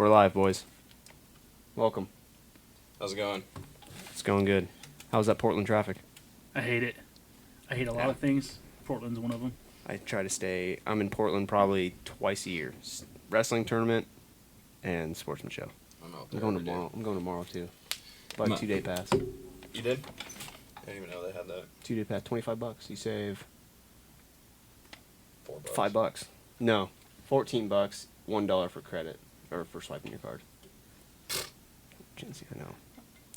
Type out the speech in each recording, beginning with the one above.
We're live, boys. Welcome. How's it going? It's going good. How's that Portland traffic? I hate it. I hate a lot of things. Portland's one of them. I try to stay. I'm in Portland probably twice a year. Wrestling tournament and sportsman show. I'm out I'm there going every day. tomorrow. I'm going tomorrow too. Buy a 2-day pass. You did? I didn't even know they had that. 2-day pass, $25. You save $4. $5. No, $14. $1 for credit or for swiping your card. Jincy, I know.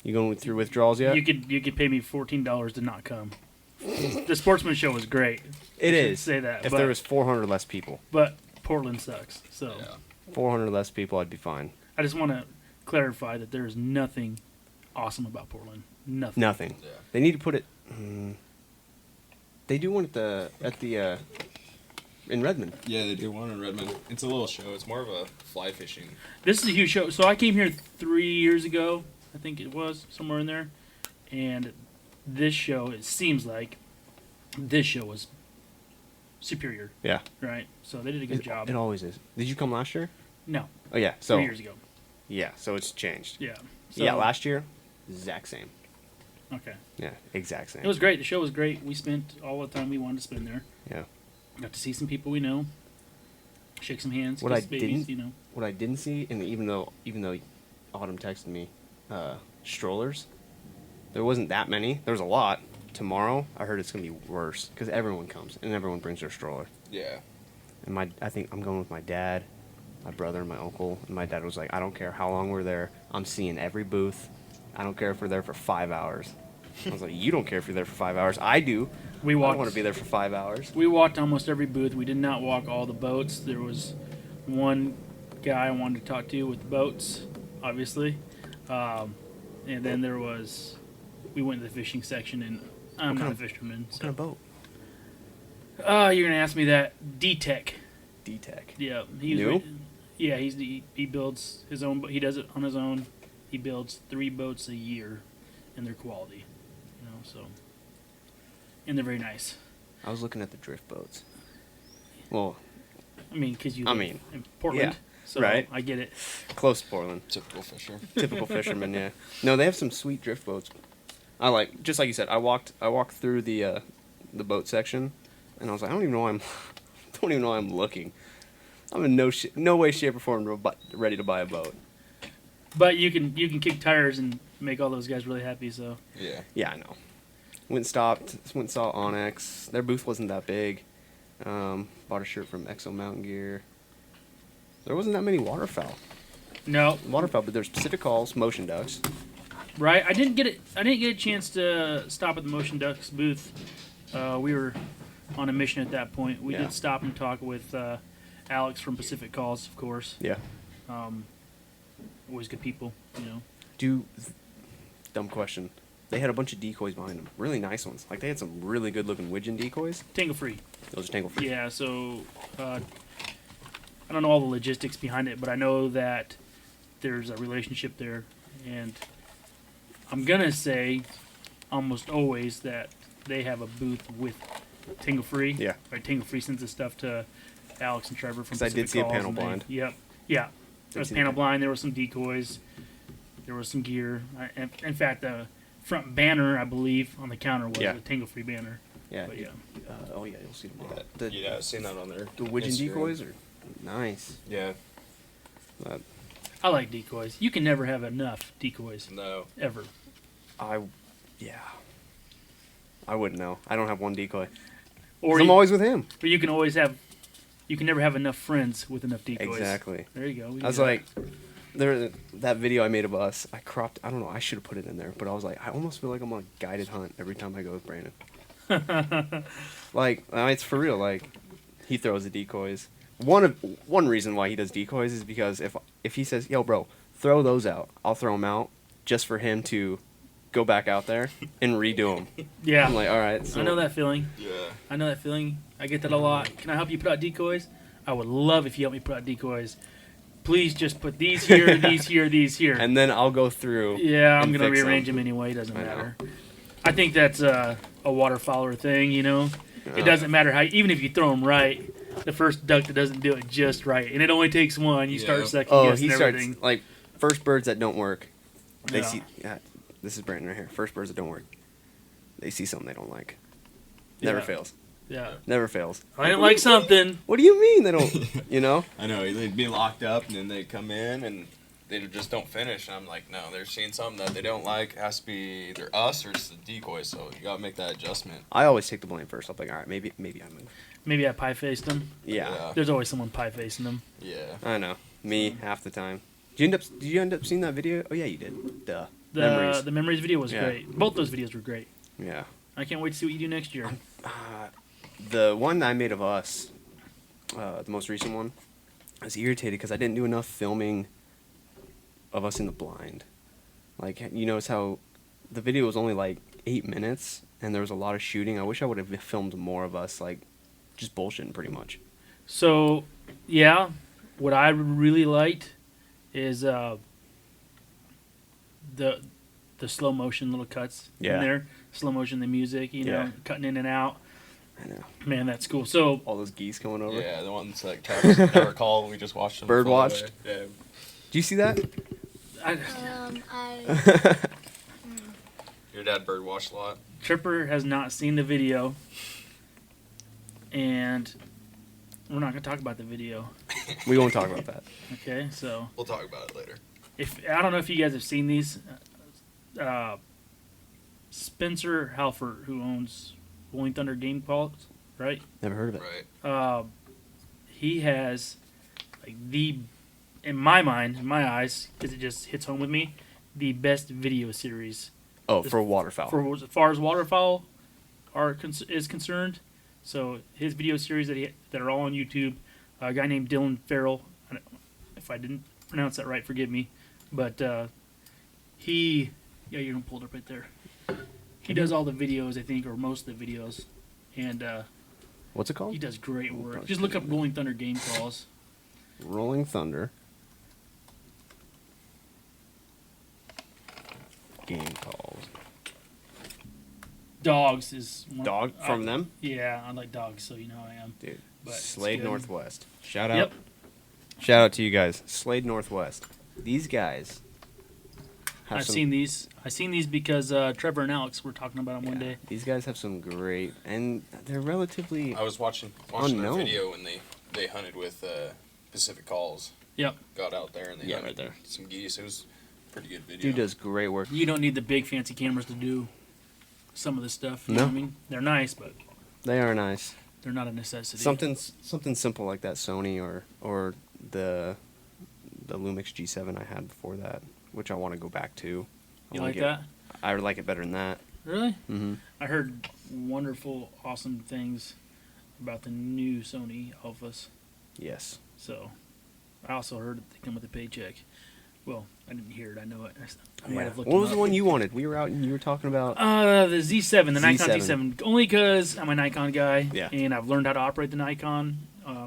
You going through withdrawals yet? You could pay me $14 to not come. The sportsman show was great. It I should is. say that. If but, there was 400 less people. But Portland sucks. So Yeah. 400 less people, I'd be fine. I just want to clarify that there is nothing awesome about Portland. Nothing. Nothing. Yeah. They need to put it. They do one in Redmond. Yeah, they do one in Redmond. It's a little show. It's more of a fly fishing. This is a huge show. So I came here 3 years ago. I think it was somewhere in there, and this show. It seems like this show was superior. Yeah. Right. So they did a good job. It always is. Did you come last year? No. Oh yeah. So 3 years ago. yeah. So it's changed. Yeah. So, Yeah. Last year, exact same. Okay. Yeah. Exact same. It was great. The show was great. We spent all the time we wanted to spend there. Yeah. Got to see some people we know. Shake some hands. What I kiss babies, didn't- you know. What I didn't see, and even though Autumn texted me, strollers, there wasn't that many. There was a lot. Tomorrow, I heard it's gonna be worse because everyone comes and everyone brings their stroller. Yeah. And I think I'm going with my dad, my brother, and my uncle. And my dad was like, I don't care how long we're there. I'm seeing every booth. I don't care if we're there for 5 hours. I was like, you don't care if you're there for 5 hours. I do. We I walked. want to be there for 5 hours. We walked almost every booth. We did not walk all the boats. There was one guy I wanted to talk to with the boats, obviously, and then there was. We went to the fishing section, and I'm not a fisherman. What kind of boat? You're gonna ask me that. D-Tech. D-Tech. Yeah, New? Yeah, he builds his own. He does it on his own. He builds 3 boats a year, and they're quality. You know, so. And they're very nice. I was looking at the drift boats. Well, I mean, because you I live mean, in Portland, yeah, so right. I get it. close to Portland. Typical fisher. Typical fisherman, yeah. No, they have some sweet drift boats. I like, just like you said, I walked through the boat section, and I was like, I don't even know why I'm looking. I'm in no way, shape, or form ready to buy a boat. But you can kick tires and make all those guys really happy. So Yeah. Yeah, I know. Went and saw Onyx. Their booth wasn't that big. Bought a shirt from Exo Mountain Gear. There wasn't that many waterfowl. no, Waterfowl, but there's Pacific Calls, motion ducks. right? I didn't get a chance to stop at the Motion Ducks booth. We were on a mission at that point. We Yeah. did stop and talk with Alex from Pacific Calls, of course. Yeah. Always good people, you know. Dumb question. They had a bunch of decoys behind them. Really nice ones. Like, they had some really good-looking widgeon decoys. Tangle free. Those are tangle free. Yeah, so I don't know all the logistics behind it, but I know that there's a relationship there, and I'm gonna say almost always that they have a booth with Tangle Free. Yeah. Right, Tangle Free sends this stuff to Alex and Trevor from 'Cause I did Pacific see a Calls, panel and they- blind. Yep. Yeah. There was see panel that. blind. There was some decoys. There was some gear. In fact, the front banner, I believe, on the counter was Yeah. a Tangle Free banner. Yeah. But yeah. Oh, yeah, you'll see them all. Yeah, I've seen that on there. The widgeon decoys are nice. Yeah. But I like decoys. You can never have enough decoys, No. ever. yeah. I wouldn't know. I don't have one decoy. Or 'Cause I'm you, always with him. or you can always have, you can never have enough friends with enough decoys. Exactly. There you go. We I was do like, that video I made of us, I cropped, I don't know, I should have put it in there, but I was like, I almost feel like I'm on a guided hunt every time I go with Brandon. Like, it's for real, like, he throws the decoys. One reason why he does decoys is because if he says, yo, bro, throw those out, I'll throw them out just for him to go back out there and redo them. Yeah. I'm like, all right. So I know that feeling. Yeah. I know that feeling. I get that a lot. Can I help you put out decoys? I would love if you help me put out decoys. Please just put these here, these here, these here. And then I'll go through. Yeah, I'm and going to fix rearrange them. them anyway. It doesn't I know. matter. I think that's a waterfowler thing, you know. Yeah. It doesn't matter how, even if you throw them right, the first duck that doesn't do it just right, and it only takes one. You start second Oh, guessing he everything. starts like first birds that don't work. They Yeah. see. Yeah, this is Brandon right here. First birds that don't work. They see something they don't like. Never Yeah. fails. Yeah, Never fails. I didn't like something. What do you mean they don't? You know? I know, they'd be locked up, and then they'd come in, and they just don't finish. And I'm like, no, they're seeing something that they don't like. It has to be either us or it's the decoy, so you gotta make that adjustment. I always take the blame first. I'm like, all right, maybe I move. Maybe I pie faced them. Yeah, There's always someone pie facing them. Yeah. I know. Me half the time. Did you end up seeing that video? Oh yeah, you did. Duh. Memories. The memories video was Yeah. great. Both those videos were great. Yeah. I can't wait to see what you do next year. The one I made of us, the most recent one, I was irritated because I didn't do enough filming of us in the blind. Like, you notice how the video was only like 8 minutes and there was a lot of shooting. I wish I would have filmed more of us, like, just bullshitting pretty much. So, yeah, what I really liked is the slow motion little cuts Yeah. in there. Slow motion, the music, you know, Yeah. cutting in and out. I know. Man, that's cool. So, All those geese coming over. Yeah, the ones like Travis never called. We just watched them. Bird fly watched? away. Yeah. Do you see that? Your dad bird watched a lot. Tripper has not seen the video, and we're not going to talk about the video. We won't talk about that. Okay, so We'll talk about it later. I don't know if you guys have seen these. Spencer Halford, who owns Rolling Thunder Game Calls, right? Never heard of it. Right. He has like in my mind, in my eyes, because it just hits home with me, the best video series Oh, for waterfowl. for as far as waterfowl is concerned. So his video series that are all on YouTube. A guy named Dylan Farrell. If I didn't pronounce that right, forgive me. But you're gonna pull it up right there. He does all the videos, I think, or most of the videos, and What's it called? he does great work. Just look up Rolling Thunder Game Calls. Rolling Thunder. Game calls. Dogs is one, Dog from them? Yeah, I like dogs, so you know how I am. Dude. But it's Slade good. Northwest. Shout out. Yep. Shout out to you guys. Slade Northwest. These guys have I've some, seen these. I've seen these because Trevor and Alex were talking about them one yeah, day. These guys have some great, and they're relatively I was watching Unknown. their video when they hunted with Pacific Calls. Yep. Got out there and they Yeah, hunted right there. some geese. It was a pretty good video. dude does great work. You don't need the big fancy cameras to do some of this stuff. You know No. what I mean? They're nice, but They are nice. they're not a necessity. Something simple like that Sony or the Lumix G7 I had before that, which I want to go back to. You like that? I like it better than that. Really? Mm-hmm. I heard wonderful, awesome things about the new Sony Alphas. Yes. So, I also heard that they come with a paycheck. Well, I didn't hear it. I know it. I might Yeah. have looked What them was the up. one you wanted? We were out and you were talking about. The Z7, the Nikon Z7. Z7. Only because I'm a Nikon guy, Yeah. and I've learned how to operate the Nikon.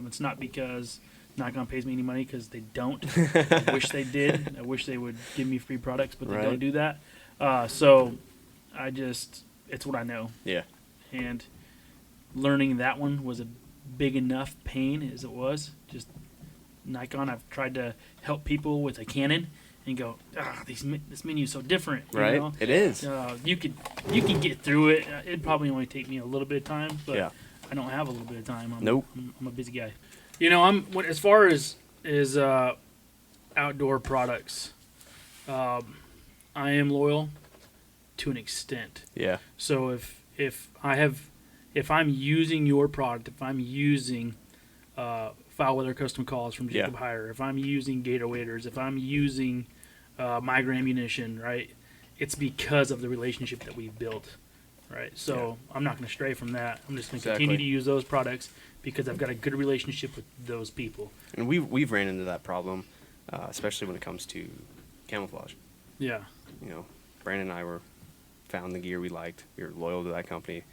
It's not because Nikon pays me any money, because they don't. I wish they did. I wish they would give me free products, but they Right. don't do that. So it's what I know. Yeah. And learning that one was a big enough pain as it was. Just Nikon, I've tried to help people with a Canon and go, this menu is so different. You Right. know? It is. You can get through it. It'd probably only take me a little bit of time, but Yeah. I don't have a little bit of time. Nope. I'm a busy guy. You know, as far as outdoor products, I am loyal to an extent. Yeah. So if I'm using your product, if I'm using Fowl Weather Custom Calls from Jacob Yeah. Hire, if I'm using Gator Waders, if I'm using Migra Ammunition, right, it's because of the relationship that we've built, right? So I'm not going to stray from that. I'm just going to continue to use those products because I've got a good relationship with those people. And we've ran into that problem, especially when it comes to camouflage. Yeah. You know, Brandon and I found the gear we liked. We were loyal to that company,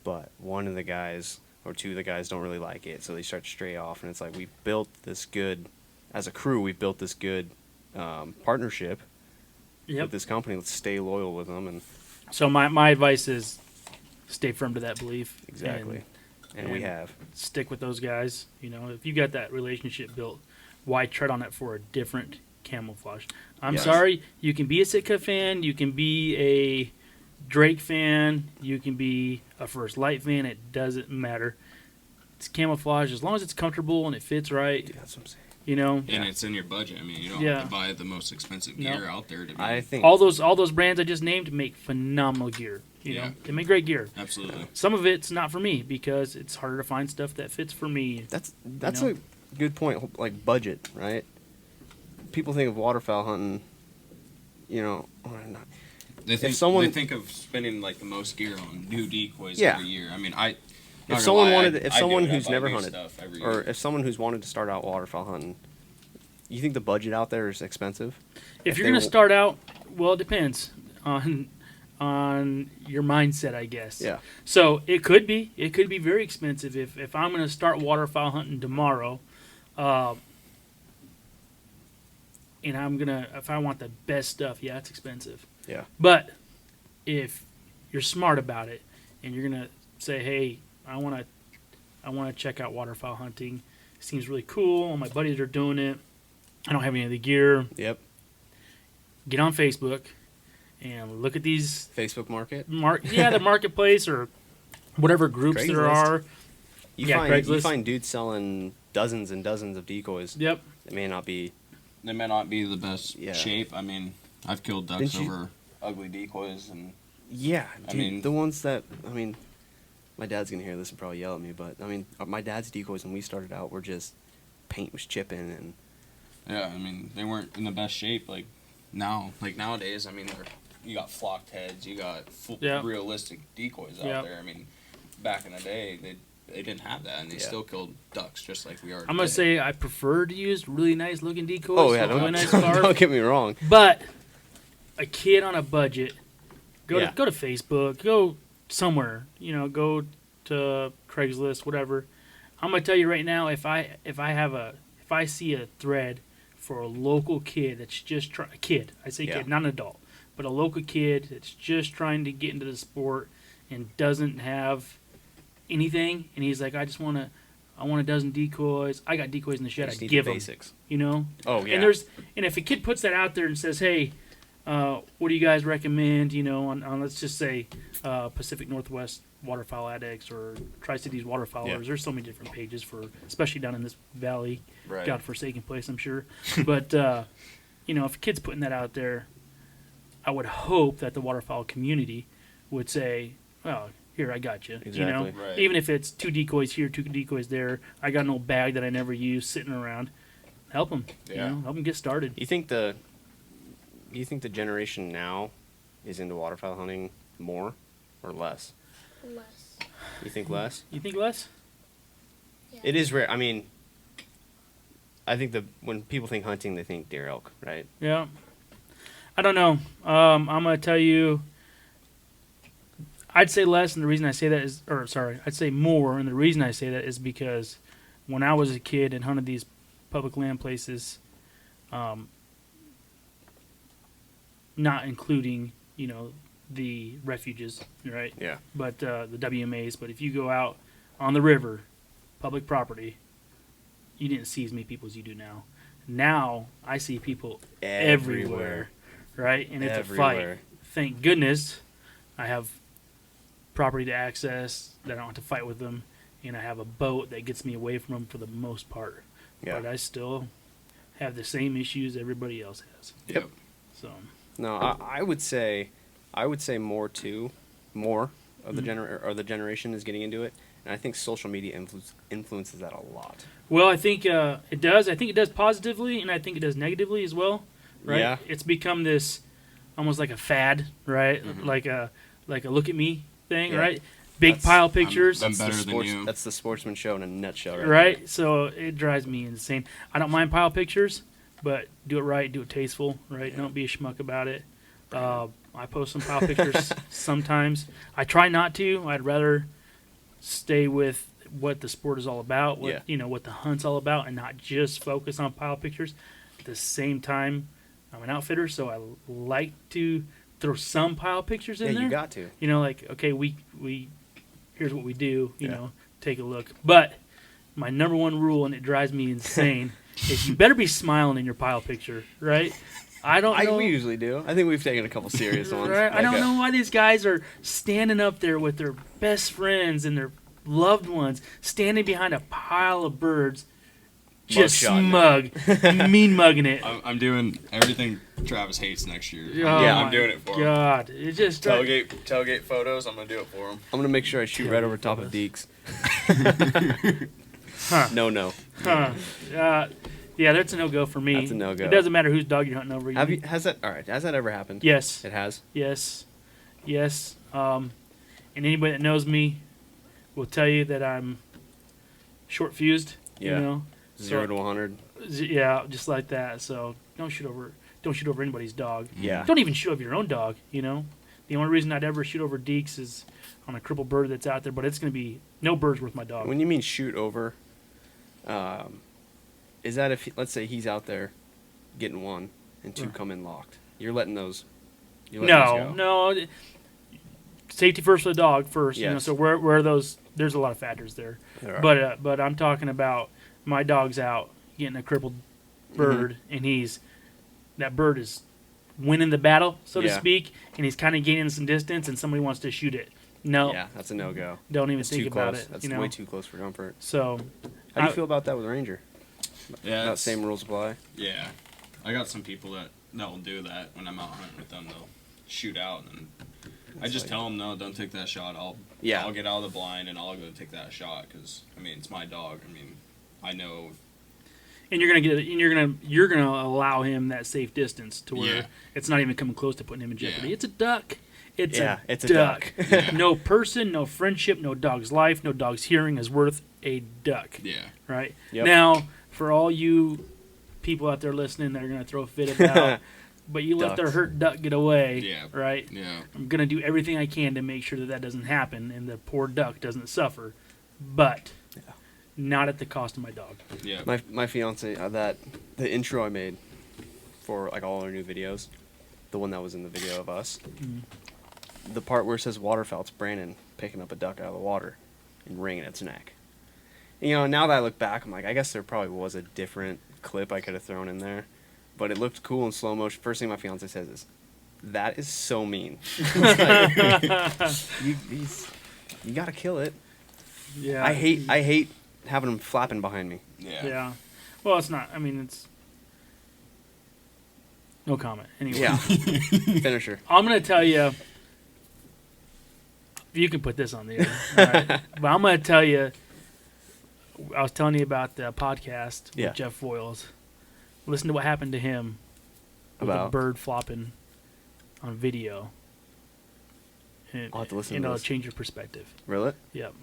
but one of the guys or two of the guys don't really like it, so they start to stray off. And it's like we built this good, as a crew, we built this good partnership with this company. Let's stay loyal with them. And So my advice is stay firm to that belief. Exactly. And we have. Stick with those guys. You know, if you got that relationship built, why tread on it for a different camouflage? I'm Yes. sorry, you can be a Sitka fan, you can be a Jrake fan, you can be a First Light fan. It doesn't matter. It's camouflage as long as it's comfortable and it fits right. Dude, that's what I'm saying. You know, And it's in your budget. I mean, you don't Yeah. have to buy the most expensive No. gear out there to be. I think all those brands I just named make phenomenal gear. You know, Yeah. they make great gear. Absolutely. Some of it's not for me because it's harder to find stuff that fits for me. that's know? a good point. Like budget, right? People think of waterfowl hunting, you know, or not. They think someone- they think of spending like the most gear on new decoys Yeah. every year. I mean, not If gonna someone lie, wanted, I if do someone it. I who's buy never new hunted, stuff every or year. if someone who's wanted to start out waterfowl hunting, you think the budget out there is expensive? If If you're they going to will- start out, well, it depends on your mindset, I guess. Yeah. So it could be very expensive if I'm going to start waterfowl hunting tomorrow, and if I want the best stuff, yeah, it's expensive. Yeah. But if you're smart about it and you're gonna say, hey, I want to check out waterfowl hunting. It seems really cool. All my buddies are doing it. I don't have any of the gear. Yep. Get on Facebook and look at these Facebook Market. the marketplace or whatever groups there Craigslist. are. You Yeah, find you Craigslist. find dudes selling dozens and dozens of decoys. Yep. It may not be. They may not be the best Yeah. shape. I mean, I've killed ducks Didn't you- over ugly decoys, and Yeah, I dude, mean- the ones that my dad's gonna hear this and probably yell at me, but my dad's decoys when we started out were just paint was chipping and yeah, I mean, they weren't in the best shape. Like nowadays, I mean, you got flocked heads, you got Yeah. realistic decoys out Yeah. there. I mean, back in the day, they didn't have that, and they Yeah. still killed ducks just like we are. I'm gonna today. say I prefer to use really nice looking decoys. oh yeah, with really don't, nice carve. don't get me wrong. But a kid on a budget, go Yeah. to Facebook, go somewhere, go to Craigslist, whatever. I'm gonna tell you right now, if I see a thread for a local kid that's just a kid, I say Yeah. kid, not an adult, but a local kid that's just trying to get into the sport and doesn't have anything, and he's like, I want a dozen decoys. I got decoys in the shed. Just I need give the them. basics. Oh yeah. And if a kid puts that out there and says, hey, what do you guys recommend? On let's just say Pacific Northwest Waterfowl Addicts or Tri-Cities Waterfowlers. Yeah. There's so many different pages for, especially down in this valley, Right. godforsaken place, I'm sure. But if a kid's putting that out there, I would hope that the waterfowl community would say, well, here, I got you. Exactly. Right. Even if it's 2 decoys here, 2 decoys there, I got an old bag that I never use sitting around. Help them. Yeah. Help them get started. You think the generation now is into waterfowl hunting more or less? Less. You think less? You think less? Yeah. It is rare. I mean, I think when people think hunting, they think deer elk, right? Yeah. I don't know. I'm going to tell you, I'd say less, and the reason I say that is, I'd say more, and the reason I say that is because when I was a kid and hunted these public land places, not including, the refuges, right? Yeah. But the WMAs. But if you go out on the river, public property, you didn't see as many people as you do now. Now I see people everywhere, right? And it's a Everywhere. fight. Thank goodness I have property to access that I don't have to fight with them, and I have a boat that gets me away from them for the most part. Yeah. But I still have the same issues everybody else has. Yep. So No, I would say more too. More of the the generation is getting into it, and I think social media influences that a lot. well, I think it does. I think it does positively, and I think it does negatively as well. Right? Yeah. It's become this almost like a fad, right? Like a look at me thing, Yeah. right? Big That's- pile pictures. I'm better than you. That's the sportsman show in a nutshell, right? Right? So it drives me insane. I don't mind pile pictures, but do it right, do it tasteful, right? Don't be a schmuck about it. I post some pile pictures sometimes. I try not to. I'd rather stay with what the sport is all about, what what the hunt's all about, and not just focus on pile pictures. At the same time, I'm an outfitter, so I like to throw some pile pictures in Yeah, there. you got to. Like, okay, we here's what we do, you Yeah. know, take a look. But my number one rule, and it drives me insane, is you better be smiling in your pile picture, right? I don't know. We usually do. I think we've taken a couple serious ones. Right? I Like, don't know why these guys are standing up there with their best friends and their loved ones, standing behind a pile of birds, just mean mugging it. I'm doing everything Travis hates next year. Oh I'm my doing it for him. God, it just Tailgate photos. I'm gonna do it for him. I'm gonna make sure I shoot right over top of Dekes. Huh. No. Huh. Yeah, that's a no-go for me. That's a no-go. It doesn't matter whose dog you're hunting over. Has that ever happened? Yes. It has? Yes. And anybody that knows me will tell you that I'm short-fused. Yeah. You know? 0 to 100. Yeah, just like that. So don't shoot over anybody's dog. Yeah. Don't even shoot over your own dog, you know? The only reason I'd ever shoot over Dekes is on a crippled bird that's out there, but it's going to be no bird's worth my dog. When you mean shoot over, is that if, let's say he's out there getting one and two come in locked? You're letting those go? No. Safety first for the dog first. Yes. You know, so where those, there's a lot of factors there. But I'm talking about my dog's out getting a crippled bird, and that bird is winning the battle, so to speak, and he's kind of gaining some distance, and somebody wants to shoot it. No. Yeah, that's a no-go. Don't even That's think too about close. it. That's you know? way too close for comfort. So, How do you feel about that with Ranger? Yeah, That same rules apply? Yeah, I got some people that will do that when I'm out hunting with them. They'll shoot out, and I just tell them, no, don't take that shot. I'll get out of the blind and I'll go take that shot because it's my dog. I know. And you're gonna allow him that safe distance to where it's not even coming close to putting him in jeopardy. Yeah. It's a duck. It's a duck. Yeah. No person, no friendship, no dog's life, no dog's hearing is worth a duck. Yeah. Right? Yep. Now, for all you people out there listening that are going to throw a fit about, but you let their Ducks. hurt duck get away, Yeah. right? Yeah. I'm going to do everything I can to make sure that doesn't happen and the poor duck doesn't suffer, but not at the cost of my dog. Yeah. My fiance, the intro I made for like all our new videos, the one that was in the video of us, the part where it says waterfowl, it's Brandon picking up a duck out of the water and wringing its neck. And, now that I look back, I'm like, I guess there probably was a different clip I could have thrown in there, but it looked cool in slow motion. First thing my fiance says is, "That is so mean." You gotta kill it. Yeah. I hate having them flapping behind me. Yeah. Yeah. Well, it's not. It's no comment. Anyway. Yeah. Finisher. I'm going to tell you. You can put this on the air. All right? But I'm going to tell you. I was telling you about the podcast with Jeff Foils. Listen to what happened to him with a bird flopping on video. And, I'll have to listen to it'll this. change your perspective. Really? Yep.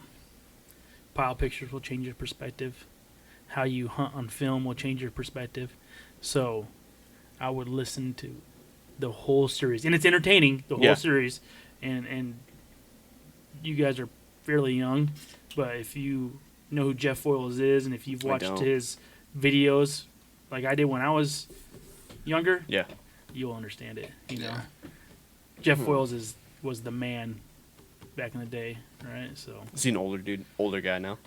Pile pictures will change your perspective. How you hunt on film will change your perspective. So, I would listen to the whole series, and it's entertaining. The whole series, and you guys are fairly young, but if you know who Jeff Foils is, and if you've watched his videos, like I did when I was younger, you'll understand it. Jeff Foils was the man back in the day, right? So Is he an older guy now?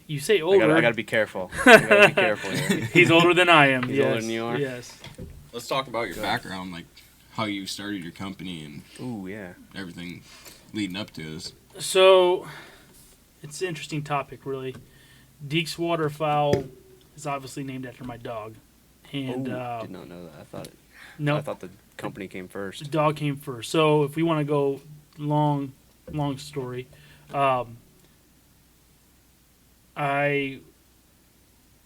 you say older. I gotta be careful. Here. He's older than I am. He's yes. older than you are? Yes. Let's talk about your background, like how you started your company and everything leading up to this. So, it's an interesting topic, really. Dekes Waterfowl is obviously named after my dog, and did not know that. I thought the company came first. The dog came first. So, if we want to go long story, I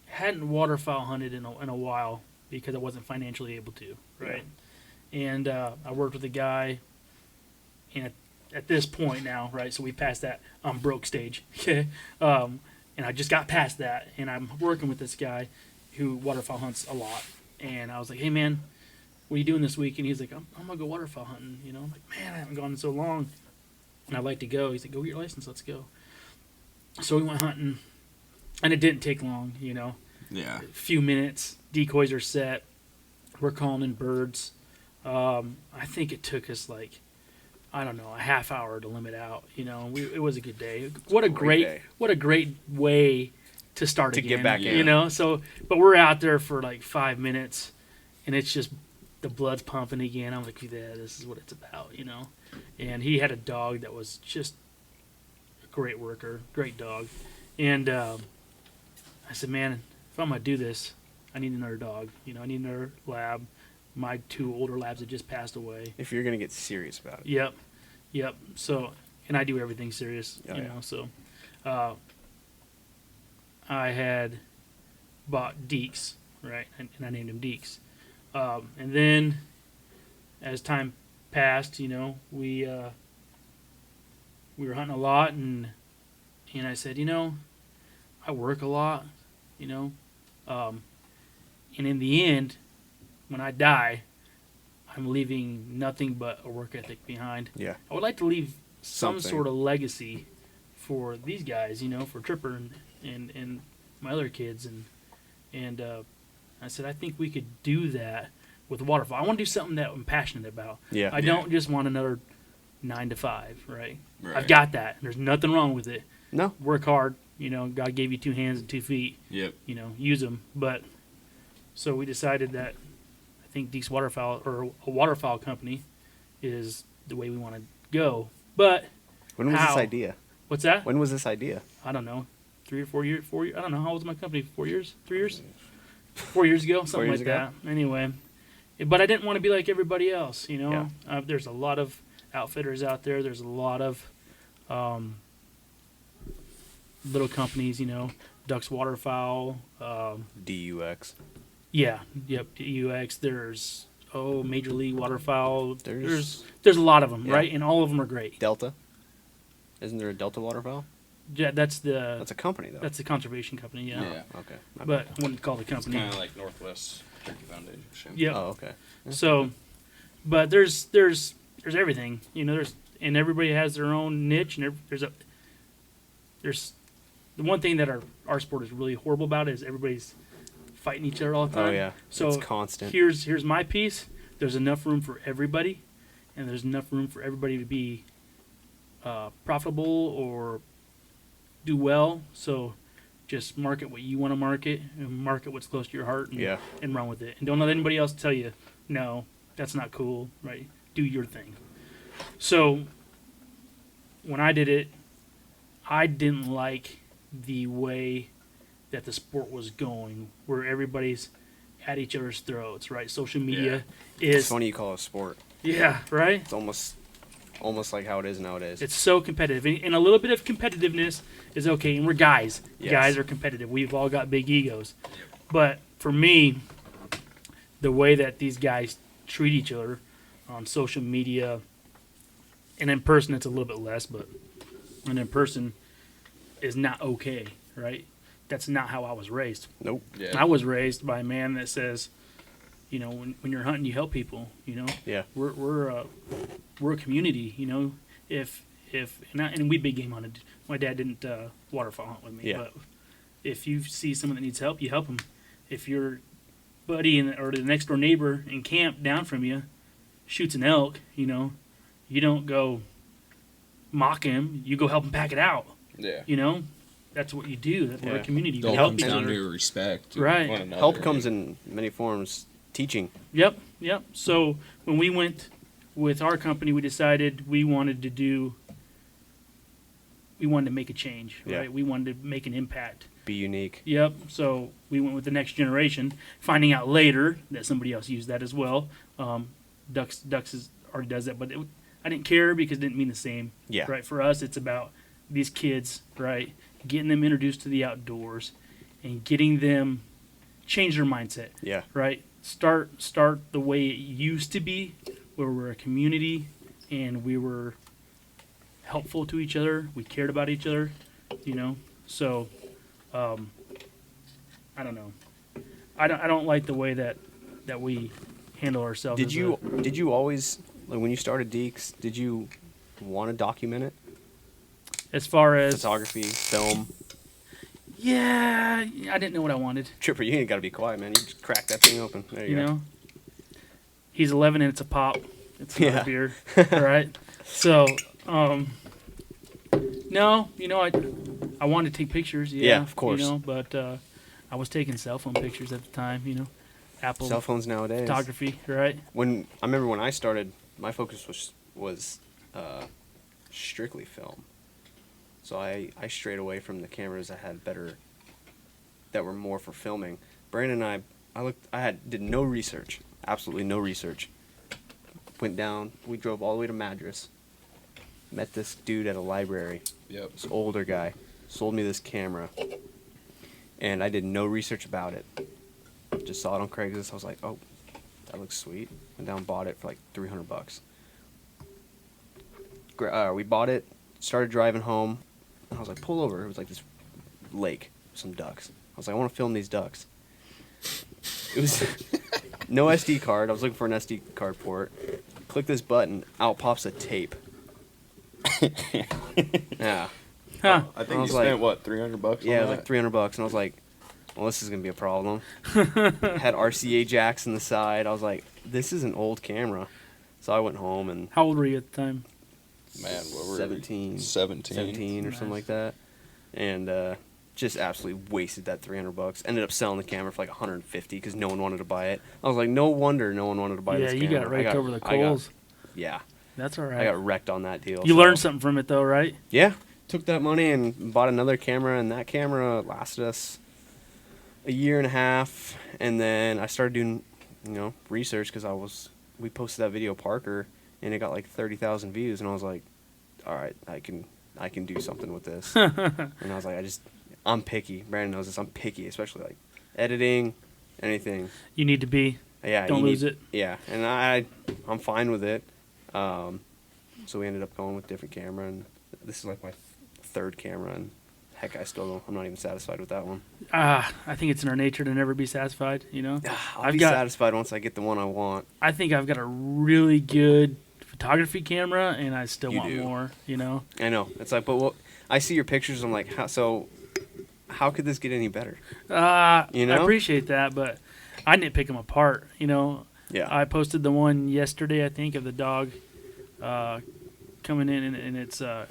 hadn't waterfowl hunted in a while because I wasn't financially able to, right? And I worked with a guy, and at this point now, right, so we passed that I'm broke stage, okay? And I just got past that, and I'm working with this guy who waterfowl hunts a lot. And I was like, hey, man, what are you doing this week? And he's like, I'm going to go waterfowl hunting. I'm like, man, I haven't gone in so long, and I'd like to go. He's like, go get your license, let's go. So we went hunting, and it didn't take long, Yeah. A few minutes, decoys are set, we're calling in birds. I think it took us like I don't know, a half hour to limit out. It was a good day. What a great way to start to again. get back in. So, but we're out there for like 5 minutes, and it's just the blood's pumping again. I'm like, yeah, this is what it's about. And he had a dog that was just a great worker, great dog. And I said, man, if I'm gonna do this, I need another dog. I need another lab. My 2 older labs had just passed away. If you're gonna get serious about it. Yep. So, and I do everything serious. So, I had bought Dekes, right, and I named him Dekes. And then, as time passed, we were hunting a lot, and I said, I work a lot, and in the end, when I die, I'm leaving nothing but a work ethic behind. Yeah. I would like to leave some Something. sort of legacy for these guys, for Tripper and my other kids, and I said I think we could do that with Waterfall. I want to do something that I'm passionate about. Yeah. I don't just want another 9 to 5, right? I've got that. There's nothing wrong with it. No. Work hard. God gave you 2 hands and 2 feet. Yep. Use them. But so we decided that I think Dekes Waterfowl or a waterfowl company is the way we want to go. But when was this idea? What's that? When was this idea? I don't know. 3 or 4 years. 4 years. I don't know. How old was my company? 4 years? 3 years? 4 years ago, something like that. Anyway, but I didn't want to be like everybody else. Yeah. There's a lot of outfitters out there. There's a lot of little companies. Dekes Waterfowl. DUX. Yeah. Yep. DUX. There's Major League Waterfowl. There's a lot of them, right? And all of them are great. Delta. Isn't there a Delta Waterfowl? Yeah, that's a company though. That's the conservation company. Yeah. Yeah. Okay. But I wouldn't call it a It's company. kind of like Northwest Turkey Foundation. Yeah. Oh, okay. Yeah. So, but there's everything, and everybody has their own niche, and there's the one thing that our sport is really horrible about is everybody's fighting each other all the time. Oh yeah. So it's constant. Here's my piece. There's enough room for everybody, and there's enough room for everybody to be profitable or do well. So just market what you want to market and market what's close to your heart and run with it. And don't let anybody else tell you, no, that's not cool, right? Do your thing. So when I did it, I didn't like the way that the sport was going, where everybody's at each other's throats, right? Social media is... It's funny you call it a sport. Yeah, right? It's almost like how it is nowadays. It's so competitive. And a little bit of competitiveness is okay. And we're guys. Yes. Guys are competitive. We've all got big egos. But for me, the way that these guys treat each other on social media, and in person it's a little bit less, but and in person is not okay, right? That's not how I was raised. Nope. Yeah. I was raised by a man that says, when you're hunting, you help people. Yeah. We're a community. And we big game hunted. My dad didn't waterfowl hunt with me. Yeah. But if you see someone that needs help, you help them. If your buddy or the next door neighbor in camp down from you shoots an elk, you don't go mock him. You go help him pack it out. Yeah. That's what you do. That's what a community. It all help comes each down other. to respect. Right. One another. Help comes in many forms. Teaching. Yep. So when we went with our company, we decided we wanted to make a change, right? Yeah. We wanted to make an impact. Be unique. Yep. So we went with the next generation, finding out later that somebody else used that as well. Ducks already does that, but I didn't care because it didn't mean the same. Yeah. Right. For us, it's about these kids, right? Getting them introduced to the outdoors and getting them change their mindset. Yeah. Right. Start the way it used to be, where we're a community and we were helpful to each other. We cared about each other, So, I don't know. I don't like the way that we handle ourselves. Did you always, like, when you started Dekes, did you want to document it? As far as photography, film. Yeah, I didn't know what I wanted. Tripper, you ain't got to be quiet, man. You just crack that thing open. There you go. He's 11 and it's a pop. It's not a beer. All right. So, no, I wanted to take pictures. Yeah, of course. But I was taking cell phone pictures at the time. Apple Cell phones nowadays. photography, right? I remember when I started, my focus was strictly film. So I strayed away from the cameras that were more for filming. Brandon and I did no research, absolutely no research. Went down, we drove all the way to Madras. Met this dude at a library. Yep. This older guy sold me this camera, and I did no research about it. Just saw it on Craigslist. I was like, oh, that looks sweet. Went down and bought it for like $300. We bought it, started driving home. I was like, pull over. It was like this lake, some ducks. I was like, I want to film these ducks. It was no SD card. I was looking for an SD card port. Click this button, out pops a tape. Yeah. Huh. I think was you spent what, $300? Yeah, on like that? $300, and I was like, well, this is gonna be a problem. Had RCA jacks in the side. I was like, this is an old camera. So I went home and How old were you at the time? Man, what were 17 or something like that, and just absolutely wasted that $300. Ended up selling the camera for like $150 because no one wanted to buy it. I was like, no wonder no one wanted to buy this Yeah, camera. you got raked over the coals. Yeah, That's all right. I got wrecked on that deal. You so- learned something from it, though, right? Yeah, took that money and bought another camera, and that camera lasted us a year and a half. And then I started doing, research because we posted that video Parker, and it got like 30,000 views, and I was like, all right, I can do something with this. And I was like, I'm picky. Brandon knows this. I'm picky, especially like editing, anything. You need to be. Yeah, Don't lose it. Yeah, and I'm fine with it. So we ended up going with a different camera, and this is like my third camera, and heck, I'm not even satisfied with that one. I think it's in our nature to never be satisfied, I'll be satisfied once I get the one I want. I think I've got a really good photography camera, and I still You want do. more, I know. It's like, but I see your pictures, I'm like, how could this get any better? I appreciate that, but I nitpick them apart, Yeah. I posted the one yesterday, I think, of the dog coming in, and it's a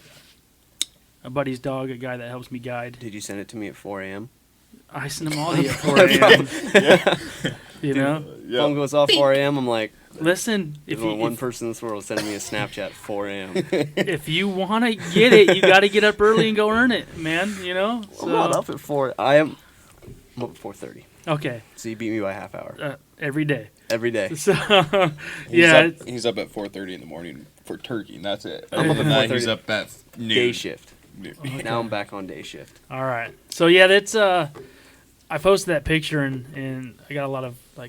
buddy's dog, a guy that helps me guide. Did you send it to me at 4 a.m.? I sent them all to you at 4 a.m. Yeah. Phone goes off 4 a.m. I'm like, Listen, there's only one person in this world sending me a Snapchat at 4 a.m. if you want to get it, you got to get up early and go earn it, man. So, I'm not up at 4. I'm up at 4:30. Okay. So you beat me by a half hour. Every day. Every day. So, yeah. He's up at 4:30 in the morning for turkey, and that's it. I'm up at Other than that, 4:30. he's up at noon. Day shift. Noon. Now I'm back on day shift. All right. So yeah, that's I posted that picture and I got a lot of a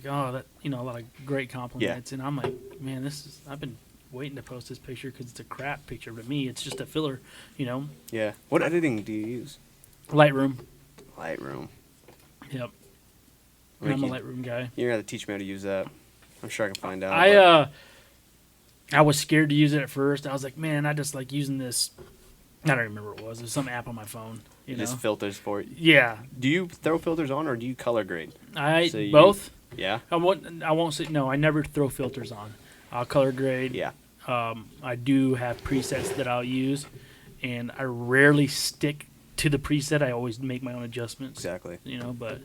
lot of great compliments, and I'm like, man, I've been waiting to post this picture because it's a crap picture, but me, it's just a filler, Yeah. What editing do you use? Lightroom. Lightroom. Yep. Ricky, I'm a Lightroom guy. You're gonna have to teach me how to use that. I'm sure I can find out. I was scared to use it at first. I was like, man, I just like using this. I don't remember what it was. It was some app on my phone. Just filters for it. Yeah. Do you throw filters on, or do you color grade? Both. Yeah. I won't say no. I never throw filters on. I'll color grade. Yeah. I do have presets that I'll use, and I rarely stick to the preset. I always make my own adjustments. Exactly. But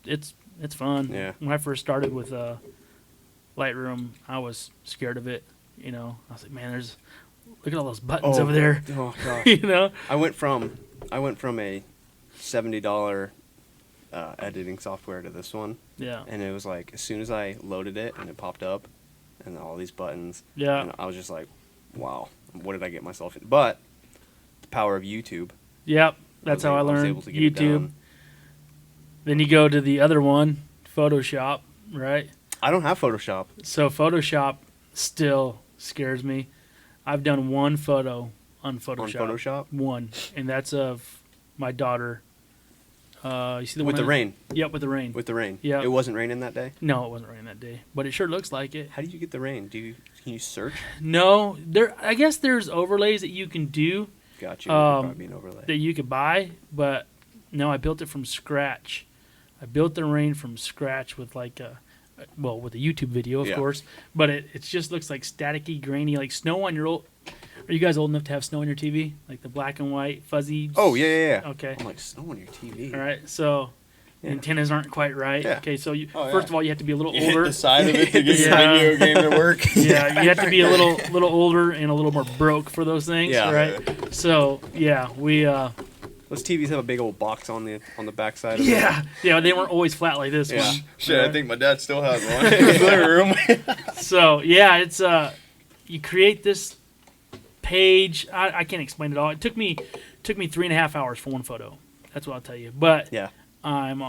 it's fun. Yeah. When I first started with Lightroom, I was scared of it. I was like, man, look at all those buttons over there. Oh gosh. I went from a $70 editing software to this one. Yeah. And it was like, as soon as I loaded it and it popped up and all these buttons, Yeah. and I was just like, wow, what did I get myself in? But the power of YouTube. Yep. That's how I was learned able to get it YouTube. done. Then you go to the other one, Photoshop, right? I don't have Photoshop. So Photoshop still scares me. I've done one photo on Photoshop. On Photoshop? One. And that's of my daughter. You see the With one the rain. Yep, with the rain. With the rain. Yeah. It wasn't raining that day? No, it wasn't raining that day. But it sure looks like it. How do you get the rain? Can you search? No, I guess there's overlays that you can do Got you. Probably be an overlay. that you could buy, but no, I built it from scratch. I built the rain from scratch with like a well, with the YouTube video, of Yeah. course. But it just looks like staticky, grainy, like snow on your old. Are you guys old enough to have snow on your TV? Like the black and white, fuzzy? Oh, yeah. Okay. I'm like, snow on your TV. All right. So Yeah. antennas aren't quite right. Yeah. Okay. So Oh, yeah. first of all, you have to be a little You hit older. the side of it to get Yeah. your video game to work. Yeah, you have to be a little older and a little more broke for those things, Yeah. right? So yeah, we Those TVs have a big old box on the backside of it. yeah, they weren't always flat like this Yeah. one. Shit, I think my dad still has one in his living room. So yeah, it's you create this page. I can't explain it all. It took me 3.5 hours for one photo. That's what I'll tell you. But Yeah. I'm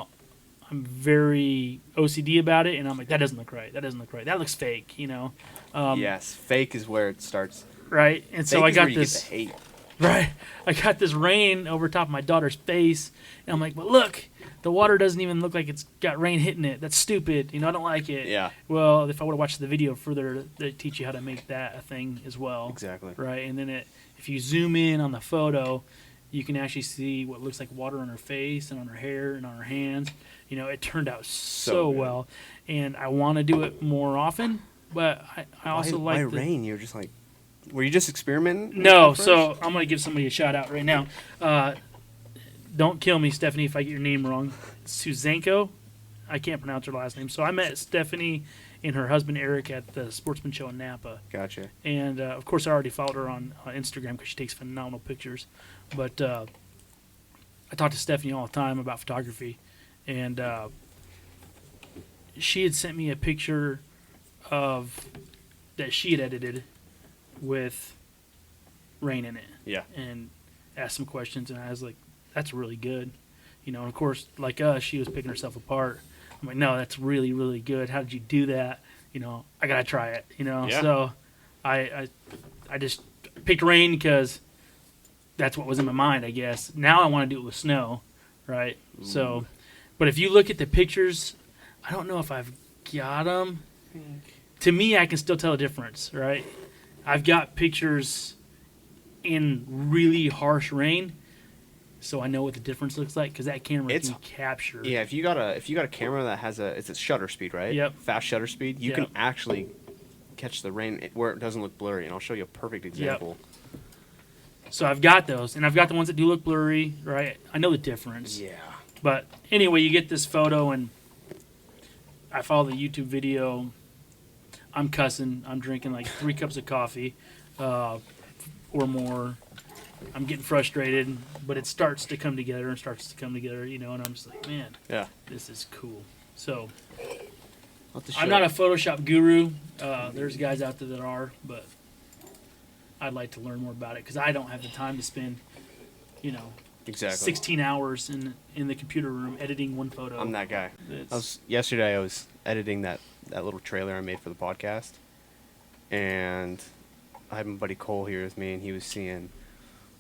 very OCD about it, and I'm like, that doesn't look right. That doesn't look right. That looks fake. Yes, fake is where it starts. Right. And so Fake I is got where you this. get the hate. Right. I got this rain over top of my daughter's face, and I'm like, but look, the water doesn't even look like it's got rain hitting it. That's stupid. I don't like it. Yeah. Well, if I would have watched the video further, they teach you how to make that a thing as well. Exactly. Right. And then if you zoom in on the photo, you can actually see what looks like water on her face and on her hair and on her hands. It turned out so good. well, and I want to do it more often, but I also why like the rain? You're just like, were you just experimenting? with No, it first? so I'm going to give somebody a shout out right now. Don't kill me, Stephanie, if I get your name wrong. Suzanko. I can't pronounce her last name. So I met Stephanie and her husband Eric at the Sportsman Show in Napa. Gotcha. And, of course, I already followed her on Instagram because she takes phenomenal pictures. But I talk to Stephanie all the time about photography. And she had sent me a picture that she had edited with rain in it. Yeah. And asked some questions, and I was like, that's really good. And of course, like us, she was picking herself apart. I'm like, no, that's really, really good. How did you do that? I got to try it, Yeah. So I just picked rain because that's what was in my mind, I guess. Now I want to do it with snow, right? Ooh. So, but if you look at the pictures, I don't know if I've got them. To me, I can still tell a difference, right? I've got pictures in really harsh rain, so I know what the difference looks like because that camera can capture. Yeah, if you got a camera that has it's a shutter speed, right? Yep. Fast shutter speed, you Yep. can actually catch the rain where it doesn't look blurry, and I'll show you a perfect example. So I've got those, and I've got the ones that do look blurry, right? I know the difference. Yeah. But anyway, you get this photo, and I follow the YouTube video. I'm cussing. I'm drinking like 3 cups of coffee or more. I'm getting frustrated, but it starts to come together and and I'm just like, man, Yeah. this is cool. So I'll have to I'm show not you. a Photoshop guru. There's guys out there that are, but I'd like to learn more about it because I don't have the time to spend, Exactly. 16 hours in the computer room editing one photo. I'm that guy. It's- Yesterday I was editing that little trailer I made for the podcast, and I had my buddy Cole here with me, and he was seeing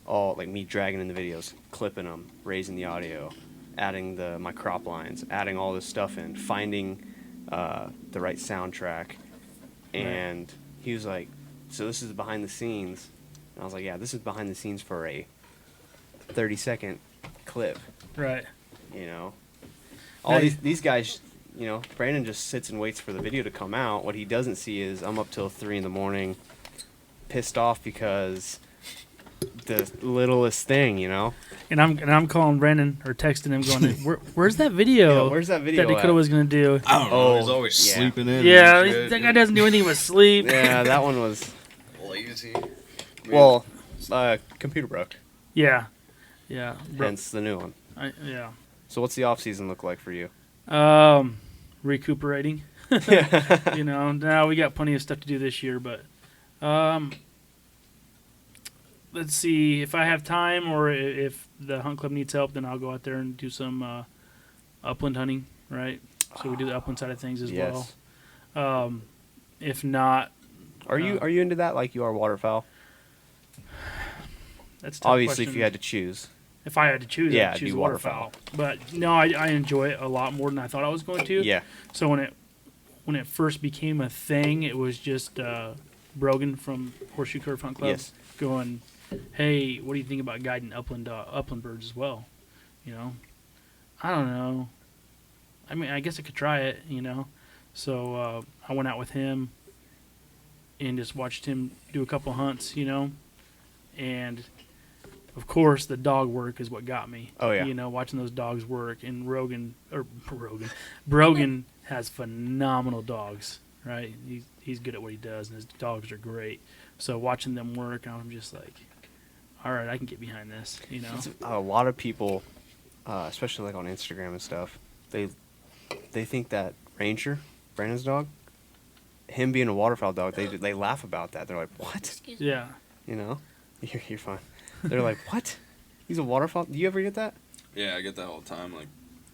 all like me dragging in the videos, clipping them, raising the audio, adding my crop lines, adding all this stuff in, finding the right soundtrack, and he was like, "So this is behind the scenes," and I was like, "Yeah, this is behind the scenes for a 30-second clip." Right. All Hey. these guys, Brandon just sits and waits for the video to come out. What he doesn't see is I'm up till 3 a.m, pissed off because the littlest thing, And I'm calling Brandon or texting him going, where's that video? Yeah, where's that video that Dakota at? was going to do? I don't know. Oh, He's always yeah. sleeping in. Yeah, and shit. that guy doesn't do anything but sleep. Yeah, that one was Lazy. well, computer broke. Yeah. Yeah. Hence the new one. Yeah. So what's the off season look like for you? Recuperating. Now we got plenty of stuff to do this year, but let's see if I have time or if the hunt club needs help, then I'll go out there and do some upland hunting, right? So we do the upland side of things as Yes. well. If not, Are you into that like you are waterfowl? that's a tough Obviously, if question. you had to choose. If I had to choose, Yeah, I'd choose do waterfowl. But no, I enjoy it a lot more than I thought I was going to. Yeah. So when it first became a thing, it was just Brogan from Horseshoe Curve Hunt Club Yes. going, "Hey, what do you think about guiding upland birds as well?" I don't know. I mean, I guess I could try it. So I went out with him and just watched him do a couple hunts, you know. And of course, the dog work is what got me. Oh yeah. You know, watching those dogs work. And Brogan has phenomenal dogs, right? He's good at what he does, and his dogs are great. So watching them work, I'm just like, all right, I can get behind this, you know. A lot of people, especially like on Instagram and stuff, they think that Ranger, Brandon's dog, him being a waterfowl dog, they laugh about that. They're like, what? Excuse me. Yeah. You know, you're fine. They're like, what? He's a waterfowl? Do you ever get that? Yeah, I get that all the time. Like,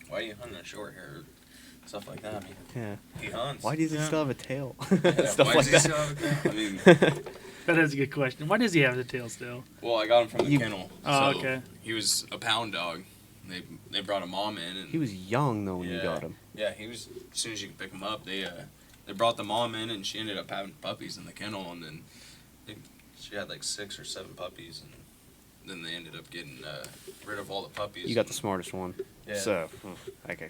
why are you hunting a short hair? Stuff like that. I mean, Yeah. he hunts. Why does he still have a tail? Yeah, Stuff why like does he that. still have a tail? I mean, That is a good question. Why does he have the tail still? well, I got him from the kennel. Oh, so okay. He was a pound dog. They brought a mom in, and He was young though when you Yeah. got him. yeah, he was. As soon as you could pick him up, they brought the mom in, and she ended up having puppies in the kennel, and then she had like 6 or 7 puppies, and then they ended up getting rid of all the puppies. You got the smartest one. Yeah. So, okay.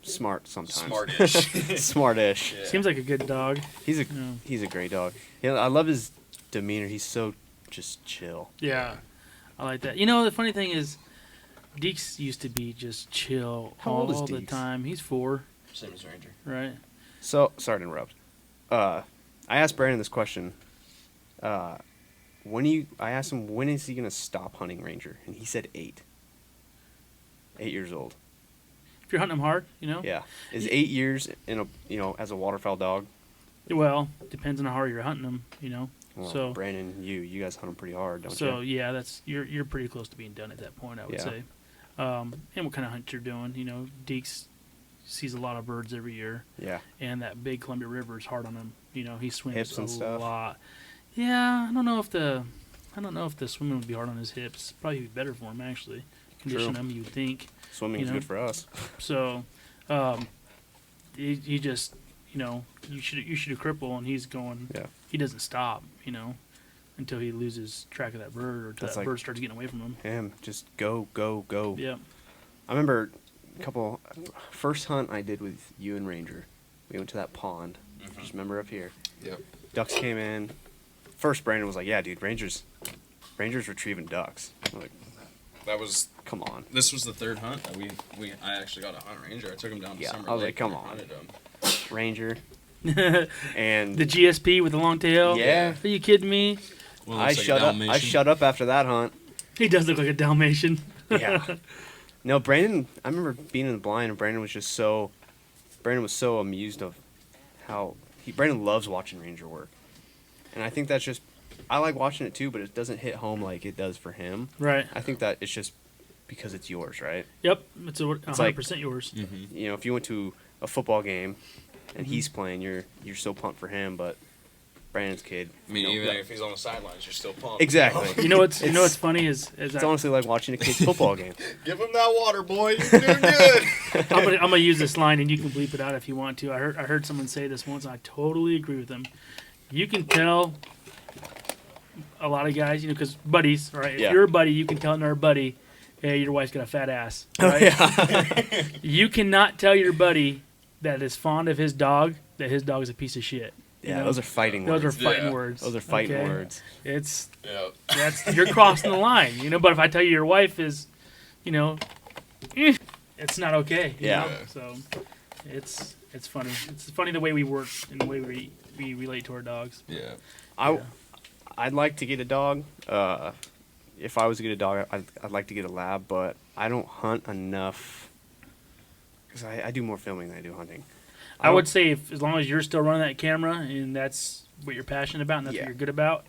Smart sometimes. Smartish. Smartish. Yeah. Seems like a good dog. He's a Yeah. he's a great dog. Yeah, I love his demeanor. He's so just chill. Yeah. I like that. You know, the funny thing is, Dekes used to be just chill How all old is the Dekes? time. He's 4, Same as Ranger. right? So sorry to interrupt. I asked Brandon this question. I asked him when is he gonna stop hunting Ranger, and he said 8. 8 years old. If you're hunting him hard, you know. Yeah. Is 8 years in a as a waterfowl dog? Well, depends on how hard you're hunting them, you know. Well, So- Brandon, you guys hunt them pretty hard, don't So you? yeah, that's you're pretty close to being done at that point, I would Yeah. say. And what kind of hunt you're doing? You know, Dekes sees a lot of birds every year, Yeah. and that big Columbia River is hard on him. You know, he swims Hips and a stuff. lot. Yeah, I don't know if the swimming would be hard on his hips. Probably be better for him actually. Condition True. him, you'd think. Swimming You is know? good for us. So, he just, you know, you should a cripple, and he's going. Yeah. He doesn't stop, you know, until he loses track of that bird or until That's that like- bird starts getting away from him. Him, just go, go, go. Yeah. I remember first hunt I did with you and Ranger. We went to that pond. Just remember up here. Yep. Ducks came in. First, Brandon was like, "Yeah, dude, Ranger's retrieving ducks." I'm like, That was. come on. This was the 3rd hunt that I actually got a hunt Ranger. I took him down to Yeah, Summer I was like, Lake come and on. hunted him. Ranger The and GSP with the long tail. Yeah. Are you kidding me? Well, I shut up after that hunt. He does look like a Dalmatian. Yeah. No, Brandon. I remember being in the blind, and Brandon was so amused of how Brandon loves watching Ranger work, and I think that's just I like watching it too, but it doesn't hit home like it does for him. Right. I think that it's just because it's yours, right? Yep. It's 100% yours. Mm-hmm. You know, if you went to a football game and he's playing, you're so pumped for him, but Brandon's kid. I mean, you know, even if he's on the sidelines, you're still pumped. exactly. You know what's funny is It's honestly like watching a kid's football game. Give him that water, boy. You're doing good. I'm gonna use this line, and you can bleep it out if you want to. I heard someone say this once, and I totally agree with them. You can tell a lot of guys, you know, because buddies, right? Yeah. If you're a buddy, you can tell another buddy, hey, your wife's got a fat ass. Oh, Right? You cannot tell your buddy that is fond of his dog that his dog is a piece of shit. You Yeah, know? those are fighting Those words. are fighting Yeah. words. Those are fighting okay? words. It's Yeah. you're crossing the line, you know. But if I tell you your wife is, you know, it's not okay. You Yeah. know? So it's funny. It's funny the way we work and the way we relate to our dogs. Yeah. I'd like to get a dog. If I was to get a dog, I'd like to get a lab, but I don't hunt enough because I do more filming than I do hunting. I would say as long as you're still running that camera and that's what you're passionate about and that's Yeah. what you're good about,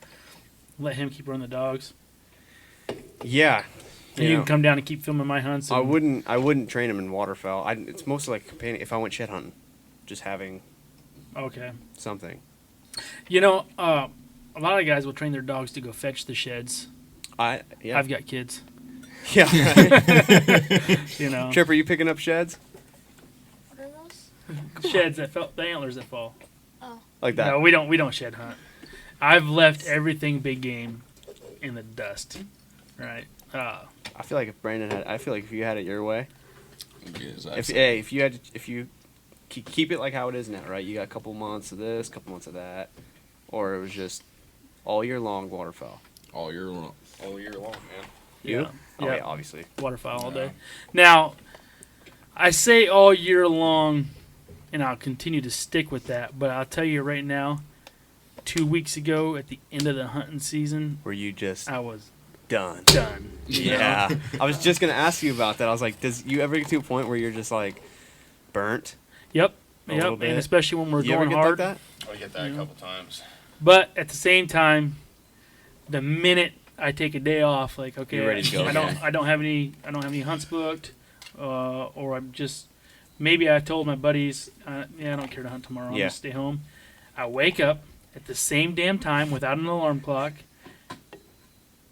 let him keep running the dogs. Yeah. And you can come down and keep filming my hunts. I and- wouldn't train him in waterfowl. It's mostly like companion. If I went shed hunting, just having Okay. something. You know, a lot of guys will train their dogs to go fetch the sheds. Yeah. I've got kids. Yeah. You know, Trip, are you picking up sheds What are those? sheds that fell, the antlers that fall. Oh, like that? No, we don't shed hunt. I've left everything big game in the dust. Right. I feel like if Brandon had, I feel like if you had it your way, Because if you keep it like how it is now, right? You got a couple months of this, couple months of that, or it was just all year long waterfowl. All year long, man. You? Yeah. Oh, Yeah. yeah, obviously. Waterfowl all Yeah. day. Now, I say all year long, and I'll continue to stick with that. But I'll tell you right now, 2 weeks ago at the end of the hunting season, Were you just I was done? done. Yeah. I was just gonna ask you about that. I was like, does you ever get to a point where you're just like burnt? Yep. A little Yep. bit. And especially when we're You ever going get hard. like I get that Yeah. a couple times. But at the same time, the minute I take a day off, like okay, You're ready to go I don't have any hunts booked, or I'm just maybe I told my buddies, I don't care to hunt tomorrow. I'm Yeah. gonna stay home. I wake up at the same damn time without an alarm clock,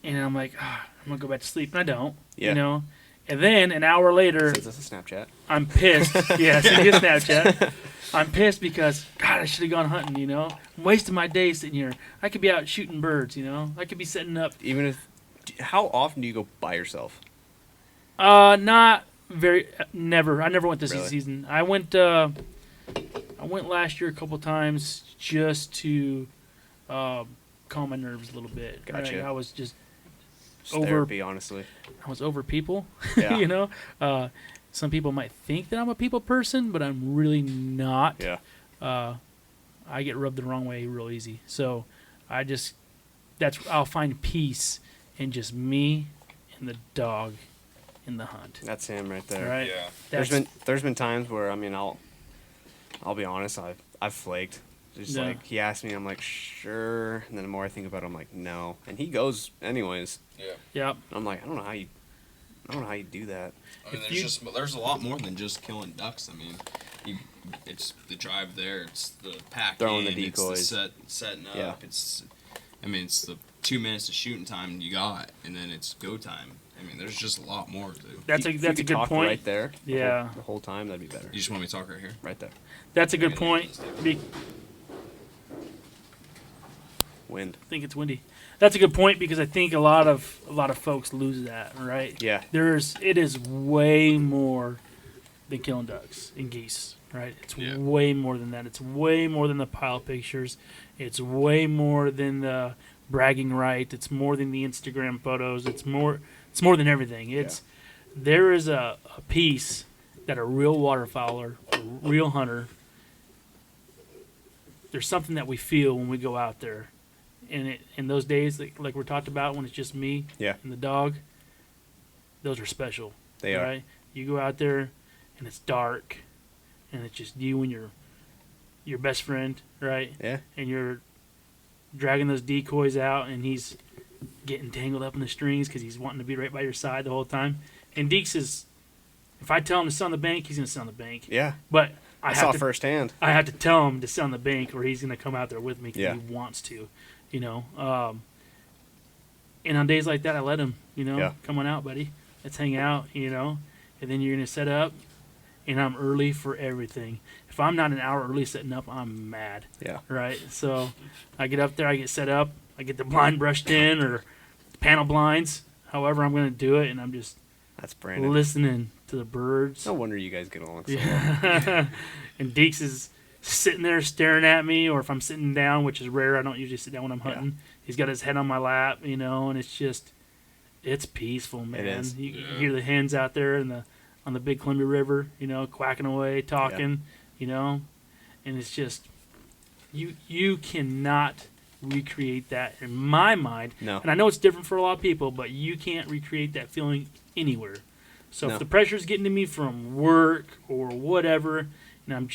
and I'm like, I'm gonna go back to sleep, and I don't, Yeah. you know. And then an hour later, Sends us a Snapchat. I'm pissed. Yeah, send you a Snapchat. I'm pissed because, God, I should have gone hunting, you know? I'm wasting my day sitting here. I could be out shooting birds, you know? I could be setting up. Even if, how often do you go by yourself? Not very, never. I never went this Really? season. I went last year a couple times just to calm my nerves a little bit. Gotcha. Right? I was just Just Over- therapy, honestly. I was over people, Yeah. you know? Some people might think that I'm a people person, but I'm really not. Yeah. I get rubbed the wrong way real easy. So I'll find peace in just me and the dog in the hunt. That's him right there. Right? Yeah. There's been times where I'll be honest, I've flaked. Just Yeah. like he asked me, I'm like sure, and then the more I think about it, I'm like no, and he goes anyways. Yeah. Yep. I'm like I don't know how you do that. I mean, If there's a lot more than just killing ducks. I mean, it's the drive there, it's the packing, Throwing the it's decoys. the setting up. Yeah. It's the 2 minutes of shooting time you got, and then it's go time. I mean, there's just a lot more to do. That's If you a could good talk point. right there. Yeah. The whole time that'd be better. You just want me to talk right here? Right there. That's a good point. Wind. I think it's windy. That's a good point because I think a lot of folks lose that, right? Yeah. It is way more than killing ducks and geese, right? It's Yeah. way more than that. It's way more than the pile pictures. It's way more than the bragging right. It's more than the Instagram photos. It's more than everything. There is a piece that a real waterfowler, a real hunter, there's something that we feel when we go out there. And in those days, like we're talked about, when it's just me Yeah. and the dog, those are special. They are. Right? You go out there, and it's dark, and it's just you and your best friend, right? Yeah. And you're dragging those decoys out, and he's getting tangled up in the strings because he's wanting to be right by your side the whole time. And Dekes is, if I tell him to sit on the bank, he's going to sit on the bank. Yeah. But I I saw have to firsthand. I have to tell him to sit on the bank, or he's going to come out there with me because Yeah. he wants to, you know. And on days like that, I let him, you know, Yeah. come on out, buddy. Let's hang out, you know. And then you're going to set up, and I'm early for everything. If I'm not an hour early setting up, I'm mad, Yeah. right? So I get up there, I get set up, I get the blind brushed in or panel blinds, however I'm going to do it, and I'm just That's Brandon. listening to the birds. No wonder you guys get along so well. Yeah. And Dekes is sitting there staring at me, or if I'm sitting down, which is rare, I don't usually sit down when I'm hunting. He's got his head on my lap, you know, and it's peaceful, man. is. You Yeah. hear the hens out there on the Big Columbia River, you know, quacking away, talking, you know, and it's just you cannot recreate that in my mind. No. And I know it's different for a lot of people, but you can't recreate that feeling anywhere. So No. if the pressure's getting to me from work or whatever, and I'm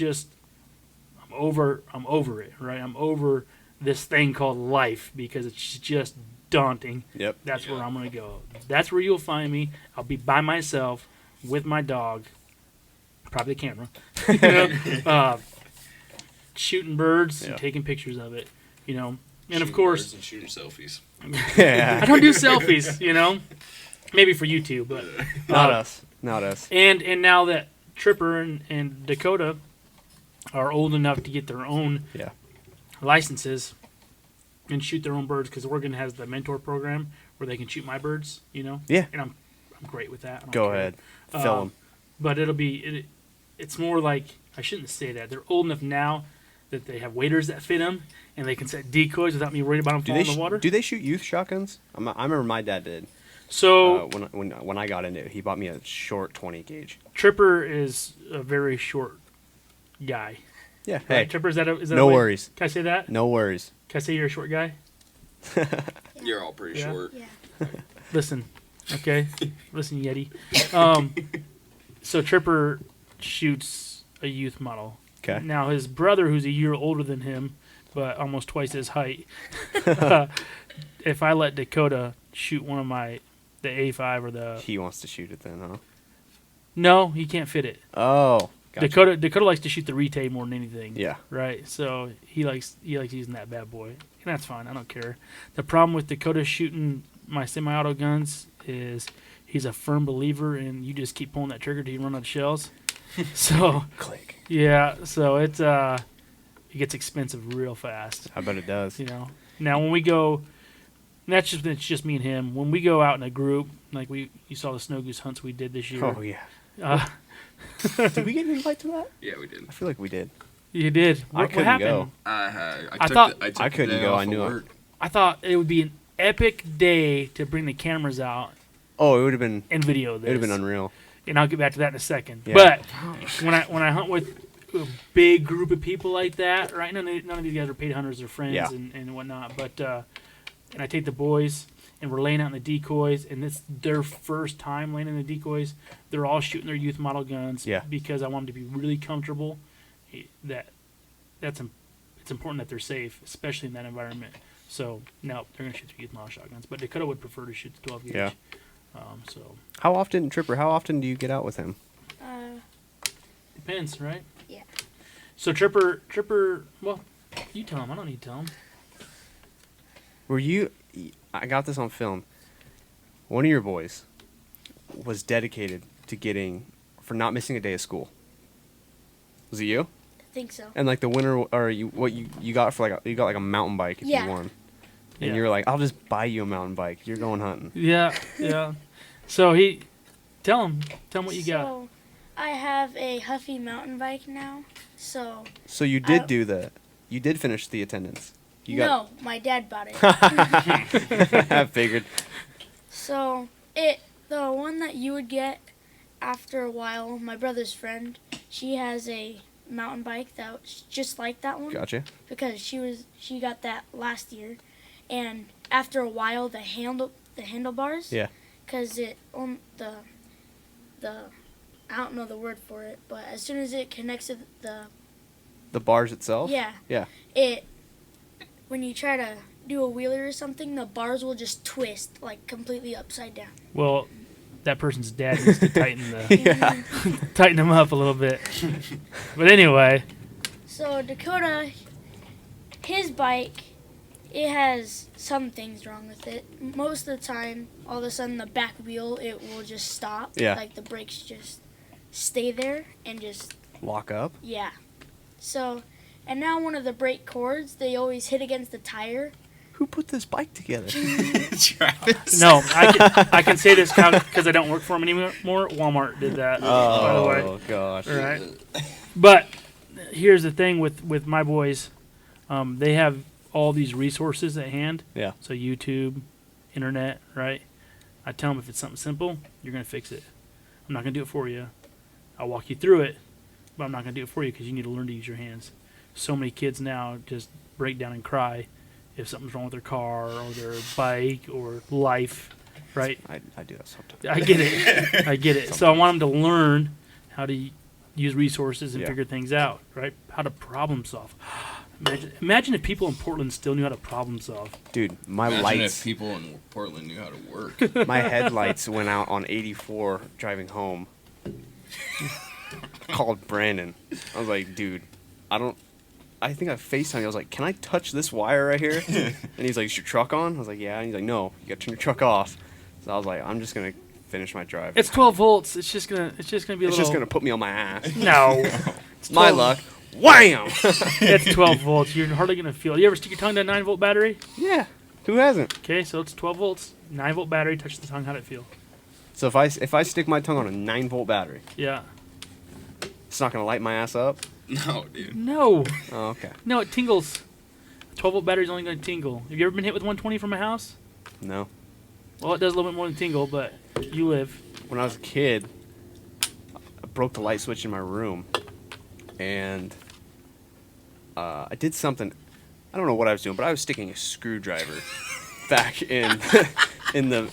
over it, right? I'm over this thing called life because it's just daunting. Yep. That's Yeah. where I'm going to go. That's where you'll find me. I'll be by myself with my dog, probably the camera, you know, shooting birds Yeah. and taking pictures of it, you know. And of Shooting course, birds and shooting selfies. Yeah. I don't do selfies, you know. Maybe for you two, but Not us. Not us. And now that Tripper and Dakota are old enough to get their own Yeah. licenses and shoot their own birds, because Oregon has the mentor program where they can shoot my birds, you know. Yeah. And I'm great with that. I don't Go care. ahead. Fill them. But it's more like I shouldn't say that. They're old enough now that they have waders that fit them, and they can set decoys without me worried about them falling in the water. Do they shoot youth shotguns? I remember my dad did. So when I got into it, he bought me a short 20 gauge. Tripper is a very short guy. Yeah. Right? Hey, Tripper, is that no worries. Can I say that? No worries. Can I say you're a short guy? You're all pretty short. Yeah. Listen, okay? Listen, Yeti. So Tripper shoots a youth model. Okay. Now his brother, who's a year older than him, but almost twice his height, if I let Dakota shoot one of the A5 or the... He wants to shoot it then, huh? No, he can't fit it. Oh, gotcha. Dakota likes to shoot the Rete more than anything. Yeah. Right. So he likes using that bad boy, and that's fine. I don't care. The problem with Dakota shooting my semi-auto guns is he's a firm believer in you just keep pulling that trigger till you run out of shells. So Click. yeah. So it gets expensive real fast. I bet it does. You know. Now when we go, it's just me and him. When we go out in a group, like you saw the snow goose hunts we did this year. Oh yeah. Did we get an invite to that? Yeah, we did. I feel like we did. You did. What couldn't happened? go. I couldn't go. I knew it. I thought it would be an epic day to bring the cameras out Oh, it would have been. and video this. It would have been unreal. And I'll get back to that in a second. Yeah. But when I hunt with a big group of people like that, right? None of these guys are paid hunters or friends Yeah. and whatnot. But and I take the boys and we're laying out in the decoys, and it's their first time laying in the decoys. They're all shooting their youth model guns because I want them to be really comfortable. It's important that they're safe, especially in that environment. So no, they're gonna shoot their youth model shotguns. But Dakota would prefer to shoot the 12 gauge. Yeah. So How often, Tripper? How often do you get out with him? depends, right? Yeah. So Tripper. Well, you tell him. I don't need to tell him. Were you? I got this on film. One of your boys was dedicated to for not missing a day of school. Was it you? I think so. And like the winner, or you got for you got like a mountain bike if Yeah. you won. And Yeah. you were like, I'll just buy you a mountain bike. You're going hunting. Yeah. So tell him what you got. So, I have a Huffy mountain bike now. So You did you did finish the attendance. no, my dad bought it. I figured. So the one that you would get after a while, my brother's friend, she has a mountain bike that's just like that one. Gotcha. Because she got that last year, and after a while the handlebars. Yeah. Because the I don't know the word for it, but as soon as it connects to The bars itself. yeah. Yeah. When you try to do a wheelie or something, the bars will just twist like completely upside down. Well, that person's dad needs to tighten Yeah. tighten them up a little bit. But anyway. So Dakota, his bike, it has some things wrong with it. Most of the time, all of a sudden the back wheel, it will just stop. Yeah. Like the brakes just stay there and just, Lock up. yeah. So, and now one of the brake cords, they always hit against the tire. Who put this bike together? Travis. No, I can say this because I don't work for them anymore. Walmart did that, by the way. Oh gosh. All right. But here's the thing with my boys. They have all these resources at hand. Yeah. So YouTube, internet, right? I tell them if it's something simple, you're going to fix it. I'm not going to do it for you. I'll walk you through it, but I'm not going to do it for you because you need to learn to use your hands. So many kids now just break down and cry if something's wrong with their car or their bike or life, right? I do that sometimes. I get it. So I want them to learn how to use resources and figure things out, right? How to problem solve. Imagine if people in Portland still knew how to problem solve. Dude, my Imagine lights. if people in Portland knew how to work. My headlights went out on 84 driving home. Called Brandon. I was like, dude, I think I FaceTimed. I was like, can I touch this wire right here? And he's like, is your truck on? I was like, yeah. And he's like, no, you gotta turn your truck off. So I was like, I'm just gonna finish my drive. It's 12 volts. It's just gonna be a It's little. just gonna put me on my ass. No. It's My 12 luck. Wham! It's 12 volts. You're hardly gonna feel it. You ever stick your tongue to a 9-volt battery? Yeah. Who hasn't? Okay, so it's 12 volts, 9-volt battery. Touch the tongue. How'd it feel? So if I stick my tongue on a 9-volt battery, Yeah. It's not gonna light my ass up. No, dude. No. Oh, okay. No, it tingles. 12-volt battery's only going to tingle. Have you ever been hit with 120 from a house? No. Well, it does a little bit more than tingle, but you live. When I was a kid, I broke the light switch in my room, and I did something. I don't know what I was doing, but I was sticking a screwdriver back in in the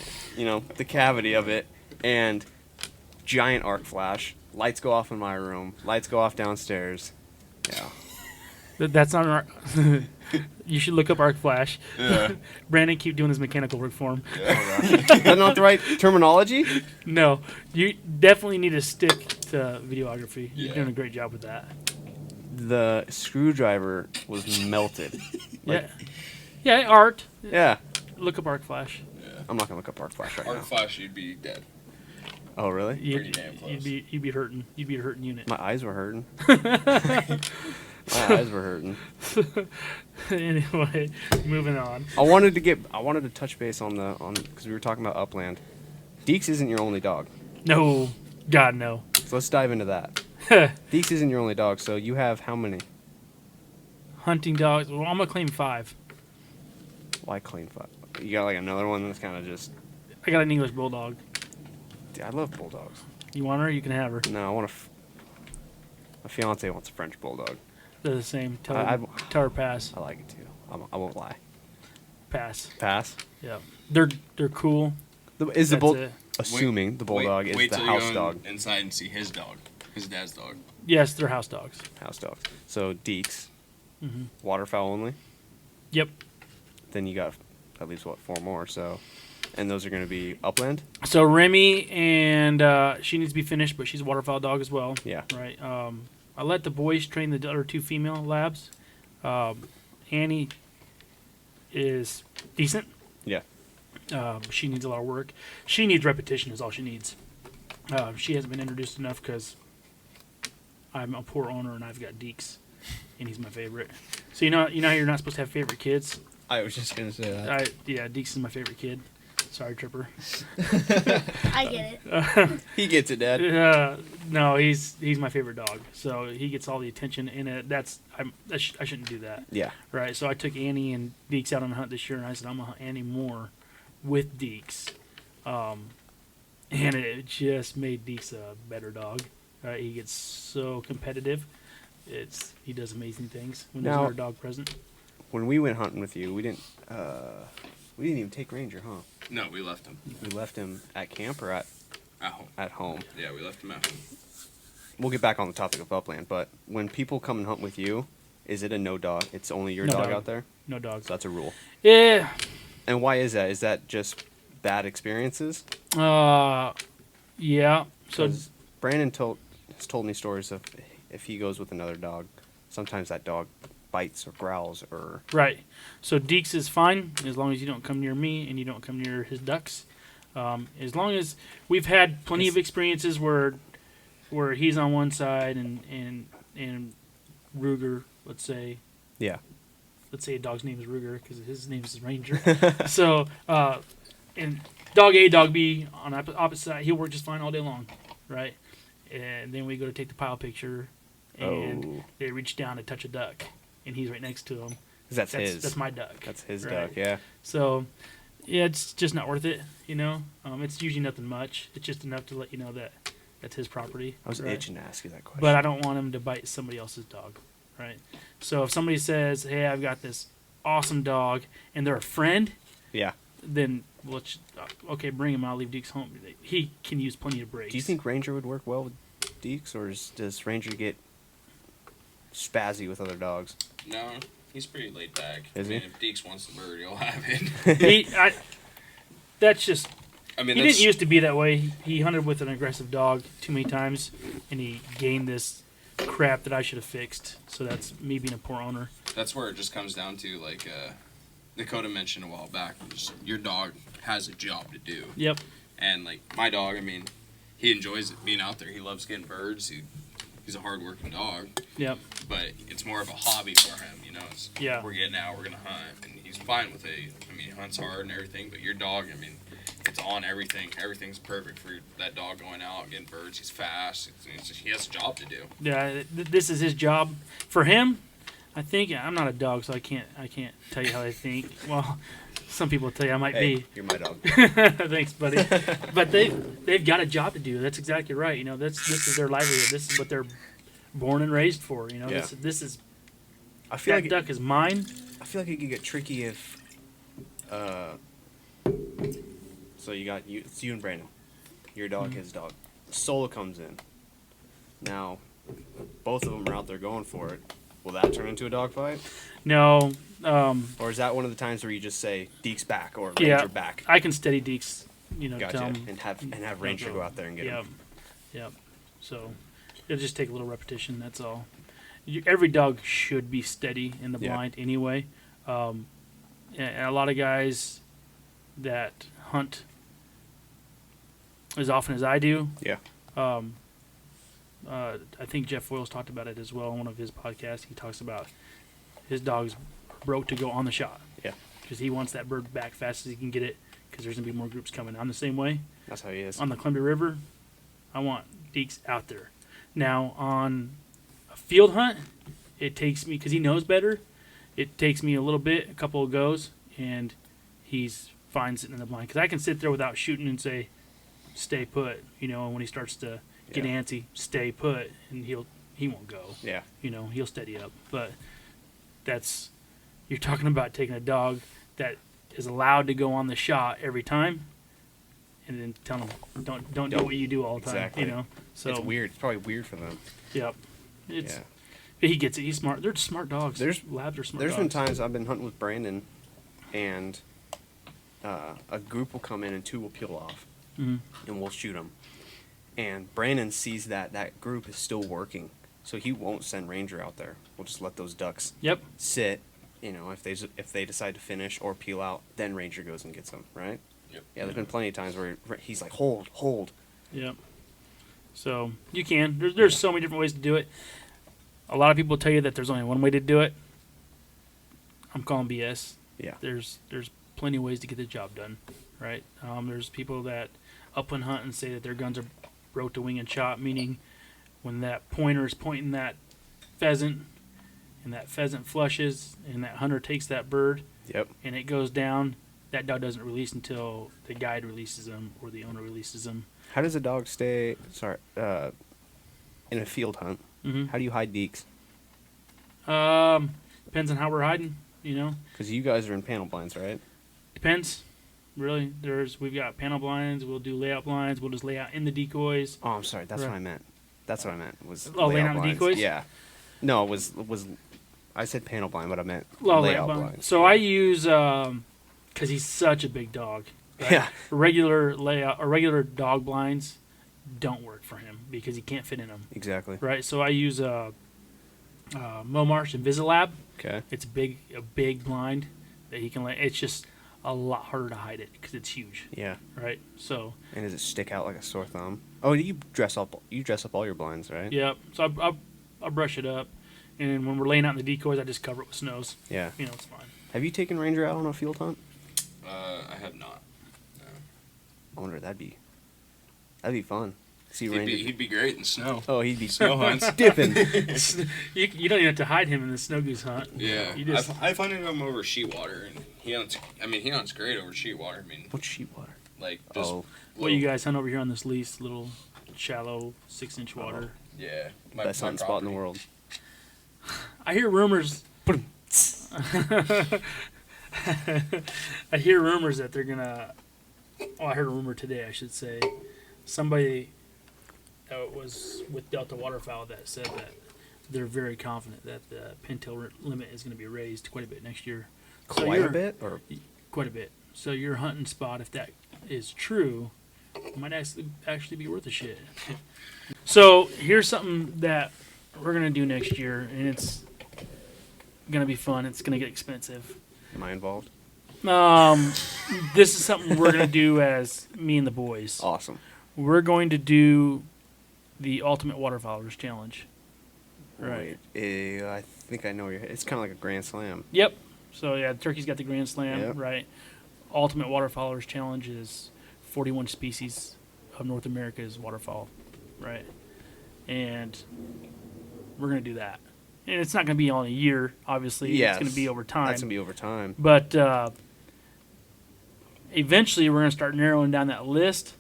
the cavity of it, and giant arc flash. Lights go off in my room. Lights go off downstairs. Yeah. That's not an arc. You should look up arc flash. Yeah. Brandon, keep doing his mechanical work for him. Is that not the right terminology? No, you definitely need to stick to videography. You're Yeah. doing a great job with that. The screwdriver was melted. Like, Yeah, art. yeah. Look up arc flash. I'm not gonna look up arc flash right Arc now. flash, you'd be dead. Oh really? Pretty damn close. You'd be hurting. You'd be a hurting unit. My eyes were hurting. My eyes were hurting. Anyway, moving on. I wanted to touch base on because we were talking about upland. Dekes isn't your only dog, No, God no. so let's dive into that. Dekes isn't your only dog, so you have how many? Hunting dogs. Well, I'm gonna claim 5. Why claim 5? You got like another one that's kind of just. I got an English bulldog. Dude, I love bulldogs. You want her? You can have her. No, I want my fiance wants a French bulldog. They're the same. Tell I- her, tell her pass. I like it too. I won't lie. Pass. Pass. Yeah. They're cool. Is the That's bull? it. Assuming the bulldog wait is the till house you go dog. inside and see his dog, his dad's dog. Yes, they're house dogs. House dogs. So Dekes, Mm-hmm. waterfowl only. Yep. Then you got at least 4 more. So, and those are going to be upland. So Remy and she needs to be finished, but she's a waterfowl dog as well. Yeah. Right. I let the boys train the other 2 female labs. Annie is decent. Yeah. She needs a lot of work. She needs repetition is all she needs. She hasn't been introduced enough because I'm a poor owner and I've got Dekes, and he's my favorite. So you know how you're not supposed to have favorite kids? I was just going to say that. Dekes is my favorite kid. Sorry, Tripper. I get it. He gets it, Dad. No, he's my favorite dog. So he gets all the attention, and I shouldn't do that. Yeah. Right. So I took Annie and Dekes out on a hunt this year, and I said I'm gonna hunt Annie more with Dekes, and it just made Dekes a better dog. Right. He gets so competitive. He does amazing things when there's Now- another dog present. When we went hunting with you, we didn't even take Ranger, huh? No, we left him We left him at camp or at home. at home. Yeah, we left him at home. We'll get back on the topic of upland, but when people come and hunt with you, is it a no dog? It's only your No dog dog. out there? No dogs. So that's a rule. Yeah. And why is that? Is that just bad experiences? Yeah. So 'Cause Brandon has told me stories of if he goes with another dog, sometimes that dog bites or growls or... right. So Dekes is fine as long as you don't come near me and you don't come near his ducks. As long as we've had plenty of experiences where he's on one side and Ruger, let's say Yeah. a dog's name is Ruger because his name is Ranger. So and dog A, dog B on opposite side, he'll work just fine all day long, right? And then we go to take the pile picture, and they reach down to touch a duck, and he's right next to him. 'Cause that's his. That's my duck. That's his right? duck, yeah. So, yeah, it's just not worth it, you know? It's usually nothing much. It's just enough to let you know that that's his property. I was right? itching to ask you that question. But I don't want him to bite somebody else's dog, right? So if somebody says, hey, I've got this awesome dog, and they're a friend, Yeah. then okay, bring him. I'll leave Dekes home. He can use plenty of breaks. Do you think Ranger would work well with Dekes, or does Ranger get spazzy with other dogs? No, he's pretty laid back. Is he? If Dekes wants the bird, he'll have it. That's just... I mean, He didn't used to be that way. He hunted with an aggressive dog too many times, and he gained this crap that I should have fixed. So that's me being a poor owner. that's where it just comes down to, like Dakota mentioned a while back. Just, your dog has a job to do. Yep. And like my dog, I mean, he enjoys it being out there. He loves getting birds. He's a hard-working dog. Yep. But it's more of a hobby for him, you know. Yeah. We're getting out, we're gonna hunt, and he's fine with it. I mean, he hunts hard and everything. But your dog, I mean, it's on everything. Everything's perfect for that dog going out, getting birds. He's fast. He has a job to do. Yeah, this is his job. For him, I think I'm not a dog, so I can't tell you how I think. Well, some people tell you I might be. You're my dog. Thanks, buddy. But they've got a job to do. That's exactly right. You know, this is their livelihood. This is what they're born and raised for. You know, this is. I feel that duck is mine. I feel like it could get tricky if. So it's you and Brandon, your dog, his dog. Solo comes in. Now, both of them are out there going for it. Will that turn into a dog fight? No. Or is that one of the times where you just say Deke's back or Ranger back? I can steady Dekes. You know, gotcha. tell him, and have Ranger go out there and get him. Yep. So it'll just take a little repetition. That's all. Every dog should be steady in the blind anyway. And a lot of guys that hunt as often as I do. Yeah. I think Jeff Foyle's talked about it as well on one of his podcasts. He talks about his dog's broke to go on the shot. Yeah. Because he wants that bird back fast as he can get it, because there's going to be more groups coming. I'm the same way. That's how he is. On the Columbia River, I want Dekes out there. Now, on a field hunt, it takes me, because he knows better, it takes me a couple of goes, and he's fine sitting in the blind. Because I can sit there without shooting and say, stay put, you know, and when he starts to get antsy, stay put, and he won't go. Yeah. You know, he'll steady up. But you're talking about taking a dog that is allowed to go on the shot every time, and then tell them don't do what you do all the time. Exactly. You know, so it's weird. It's probably weird for them. Yep. He gets it. He's smart. They're smart dogs. Labs are smart. There's dogs. been times I've been hunting with Brandon, and a group will come in and two will peel off, and we'll shoot them. And Brandon sees that group is still working, so he won't send Ranger out there. We'll just let those ducks sit. You know, if they decide to finish or peel out, then Ranger goes and gets them, right? Yep. Yeah, there's been plenty of times where he's like, hold. Yep. So you can. There's so many different ways to do it. A lot of people tell you that there's only one way to do it. I'm calling BS. Yeah. There's plenty of ways to get the job done, right? There's people that upland hunt and say that their guns are broke to wing and shot, meaning when that pointer is pointing that pheasant and that pheasant flushes and that hunter takes that bird and it goes down, that dog doesn't release until the guide releases him or the owner releases him. How does a dog stay in a field hunt? Mm-hmm. How do you hide beaks? Depends on how we're hiding, you know. Because you guys are in panel blinds, right? Depends, really. We've got panel blinds. We'll do layout blinds. We'll just lay out in the decoys. Oh, I'm sorry. That's what I meant. Was laying out blinds. the decoys? Yeah. No, it was. I said panel blind, but I meant layout layout blind. blinds. So I use because he's such a big dog. Right? Yeah. Regular layout or regular dog blinds don't work for him because he can't fit in them. Exactly. Right. So I use Momarsh Invisilab. Okay. It's a big blind that he can lay. It's just a lot harder to hide it because it's huge. Yeah. Right. So. And does it stick out like a sore thumb? Oh, you dress up all your blinds, right? Yep. So I brush it up, and when we're laying out in the decoys, I just cover it with snows. Yeah. You know, it's fine. Have you taken Ranger out on a field hunt? I have not. No. I wonder that'd be fun. See Ranger. He'd be great in snow. Oh, he'd be Snow hunts. dipping. You don't even have to hide him in the snow goose hunt. Yeah, You just, I find him over sheet water, and he hunts great over sheet water. I mean, What's sheet water? like just what you guys hunt over here on this lease, little shallow 6-inch water. Yeah, Best hunting spot in the world. I hear rumors. I hear rumors that they're gonna. Oh, I heard a rumor today. I should say, somebody that was with Delta Waterfowl that said that they're very confident that the pintail limit is going to be raised quite a bit next year. Quite a bit, or quite a bit. So your hunting spot, if that is true, might actually be worth a shit. So here's something that we're gonna do next year, and it's gonna be fun. It's gonna get expensive. am I involved? This is something we're gonna do as me and the boys. Awesome. We're going to do the Ultimate Waterfowlers Challenge. Right. I think I know it's kind of like a Grand Slam. Yep. So yeah, Turkey's got the Grand Slam, Yep. right? Ultimate Waterfowlers Challenge is 41 species of North America is waterfowl, right? And we're going to do that. And it's not going to be all in a year, obviously. Yes, it's going to be over time. That's going to be over time. But eventually we're going to start narrowing down that list,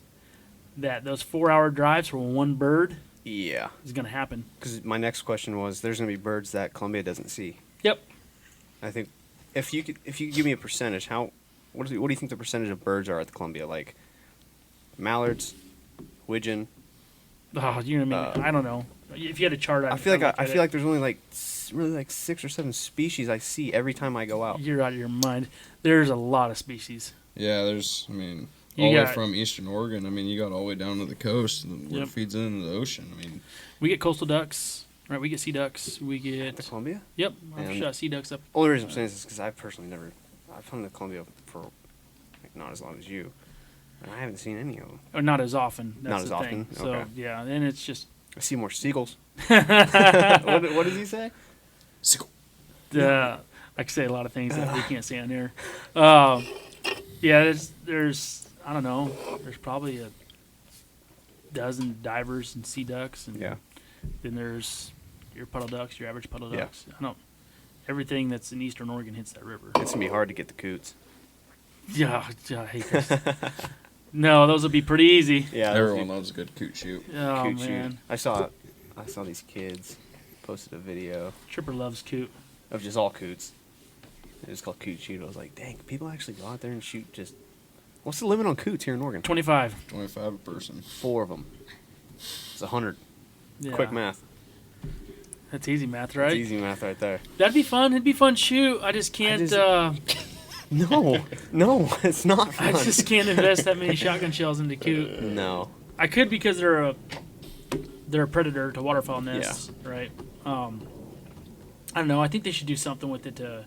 that those 4-hour drives for one bird Yeah. is going to happen. Because my next question was, there's going to be birds that Columbia doesn't see. Yep. I think if you could give me a percentage, what do you think the percentage of birds are at the Columbia? Like mallards, widgeon. Oh, you know what I mean? I don't know. If you had a chart, I feel like there's only like 6 or 7 species I see every time I go out. You're out of your mind. There's a lot of species. Yeah, there's, all the way from eastern Oregon. You got all the way down to the coast where it feeds into the ocean. We get coastal ducks, right? We get sea ducks. We get... The Columbia? Yep. I've shot sea ducks up. Only reason I'm saying this is because I've found the Columbia for not as long as you, and I haven't seen any of them. Or not as often. That's Not as the often? thing. So, Okay. yeah, and it's just... I see more seagulls. What does he say? Sickle. I can say a lot of things that we can't say on there. There's I don't know. There's probably a dozen divers and sea ducks, and then there's your puddle ducks, your average puddle ducks. Everything that's in eastern Oregon hits that river. It's gonna be hard to get the coots. Yeah, I hate this. No, those would be pretty easy. Yeah, everyone loves a good coot shoot. Oh coot man, shoot. I saw these kids posted a video Tripper loves coot. of just all coots. It was called coot shoot. I was like, dang, people actually go out there and shoot just. What's the limit on coots here in Oregon? 25. 25 a person. 4 of them. It's 100. Yeah. Quick math. That's easy math, right? It's easy math right there. That'd be fun. It'd be fun to shoot. I just can't. No, it's not fun. I just can't invest that many shotgun shells into coot. No. I could because they're a predator to waterfowl nests, right? I don't know. I think they should do something with it to